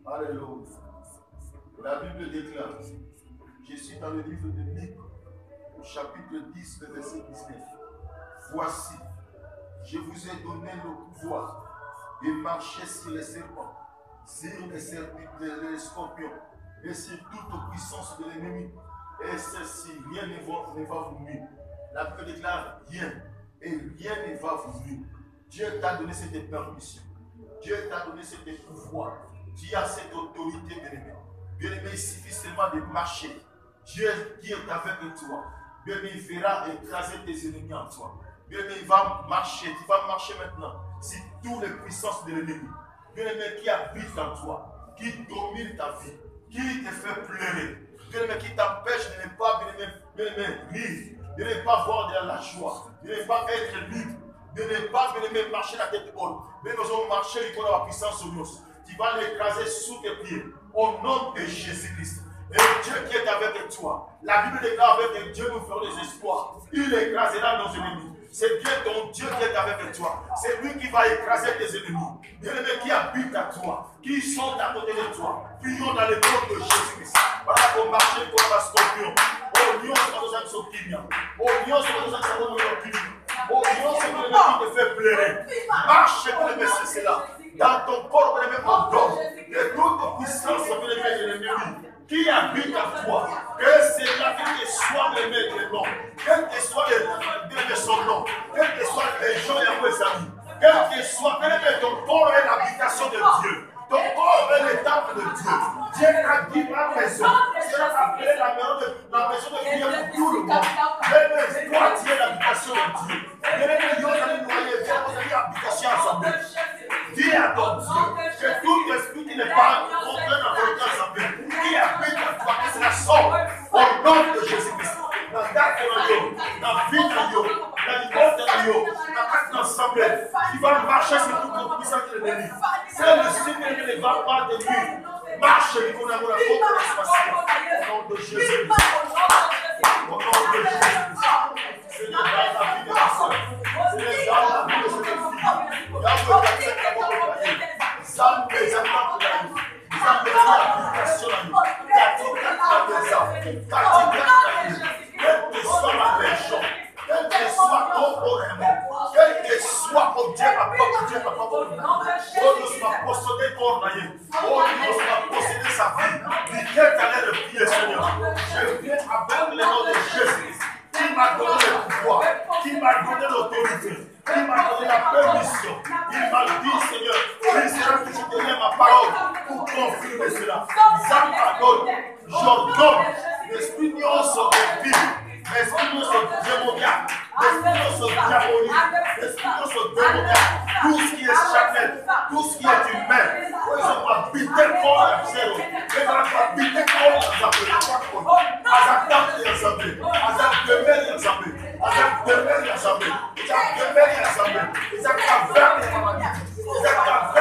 Alléluia. La Bible déclare, je suis dans le livre de Luc, au chapitre 10, le verset 19. Voici, je vous ai donné le pouvoir de marcher sur les serpents, sur les serpents, les scorpions, et sur toute puissance de l'ennemi. Et ceci, rien ne va vous nuire. La Bible déclare rien, et rien ne va vous nuire. Dieu t'a donné cette permission. Dieu t'a donné ce pouvoir. Tu as cette autorité, bien-aimé. Bien-aimé, il suffit seulement de marcher. Dieu qui est avec toi. Bien-aimé, il fera écraser tes ennemis en toi. Bien-aimé, il va marcher. Tu vas marcher maintenant sur toutes les puissances de l'ennemi. Bien-aimé, qui habite en toi, qui domine ta vie, qui te fait pleurer. Bien-aimé, qui t'empêche de ne pas, bien-aimé, vivre, de ne pas voir de la joie, de ne pas être libre, de ne pas, bien-aimé, marcher la tête haute. Mais nous allons marcher avec la puissance sur nous. Tu vas l'écraser sous tes pieds. Au nom de Jésus-Christ. Et Dieu qui est avec toi. La Bible déclare avec Dieu nous fera des espoirs. Il écrasera nos ennemis. C'est bien ton Dieu qui est avec toi. C'est lui qui va écraser tes ennemis. Bien-aimés qui habitent à toi, qui sont à côté de toi. Prions dans le nom de Jésus-Christ. Voilà qu'on marche comme un scorpion. Oh, Dieu, c'est pour ça que c'est au Kenya. Oh, Dieu, c'est pour ça que c'est au Kenya. Oh, Dieu, c'est pour ça qui te fait pleurer. Marche, bien-aimé, c'est cela. Dans ton corps, bien-aimé, on dort. Et toute puissance, bien-aimé, de l'ennemi qui habite en toi, que c'est là que soit le nom, quel que soit son nom, quel que soit les gens et vos amis, quel que soit, ton corps est l'habitation de Dieu. Ton corps est le temple de Dieu. Dieu a dit ma maison. Dieu a appelé la maison de Dieu pour tout le monde. Mais toi, tu es l'habitation de Dieu. Habitation ensemble. Dis à ton Dieu que tout esprit qui n'est pas contre la volonté ensemble, qui habite en toi, que cela sorte au nom de Jésus-Christ. Dans ta vie, dans la vie de Dieu, dans l'image de Dieu, dans l'ensemble, tu vas marcher sur toute la puissance de l'ennemi. C'est le Seigneur qui ne va pas te nuire. Marche avec ton amour à votre espace. Au nom de Jésus-Christ. Au nom de Jésus-Christ. Seigneur, dans la vie de ta soeur. Seigneur, dans la vie de cette fille. Dans le verset de votre vie. Sans mes attentes de la vie. Sans mes applications de la vie. Quelle que soit ma région, quel que soit ton gouvernement, quel que soit mon Dieu, ma papa, oh Dieu m'a possédé ton rayon, oh Dieu m'a possédé sa vie, lequel t'allait le pied, Seigneur. Je viens avec le nom de Jésus, qui m'a donné le pouvoir, qui m'a donné l'autorité, qui m'a donné la permission. Il m'a dit, Seigneur, il sera que je donne ma parole pour confirmer cela. J'ordonne l'esprit nyonso de vie, l'esprit nyonso démoniaque, l'esprit nyonso diabolique, l'esprit nyonso démoniaque, tout ce qui est charnel, tout ce qui est humain, ils ont habité corps à zéro, ils ont habité corps à zéro, à zéro, à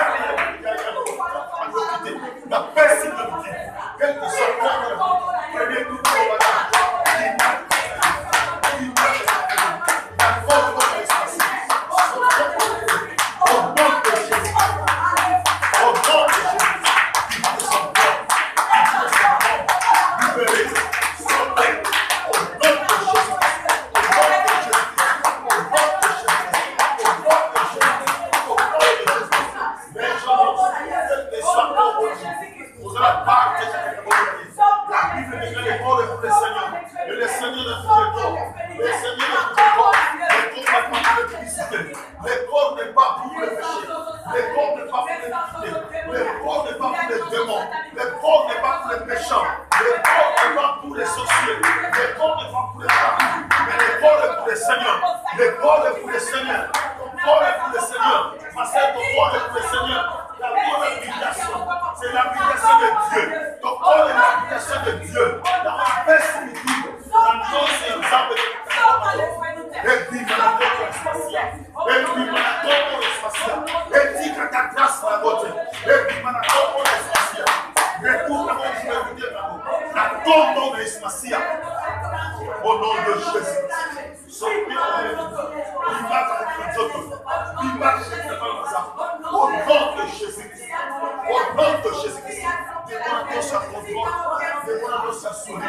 zéro, la paix, s'il te plaît, quel que soit le prenez tout le monde, pour les sorciers. L'école n'est pas pour les parents, mais l'école est pour les seigneurs. L'école est pour les seigneurs. Ton corps est pour les seigneurs. Ma sœur, ton corps est pour les seigneurs. La corps est l'habitation. C'est l'habitation de Dieu. Ton corps est l'habitation de Dieu. La paix primitive. La noce et l'exemple de et puis la corps spatiale. Et puis la corps spatiale. Et puis que ta grâce la beauté. Et puis la corps spatiale. Retourne à mon Dieu, la tombe spatiale. Au nom de Jésus. Au nom de Jésus-Christ. Au nom de Jésus-Christ. Demande-nous sa contrôle. Demande-nous sa souris.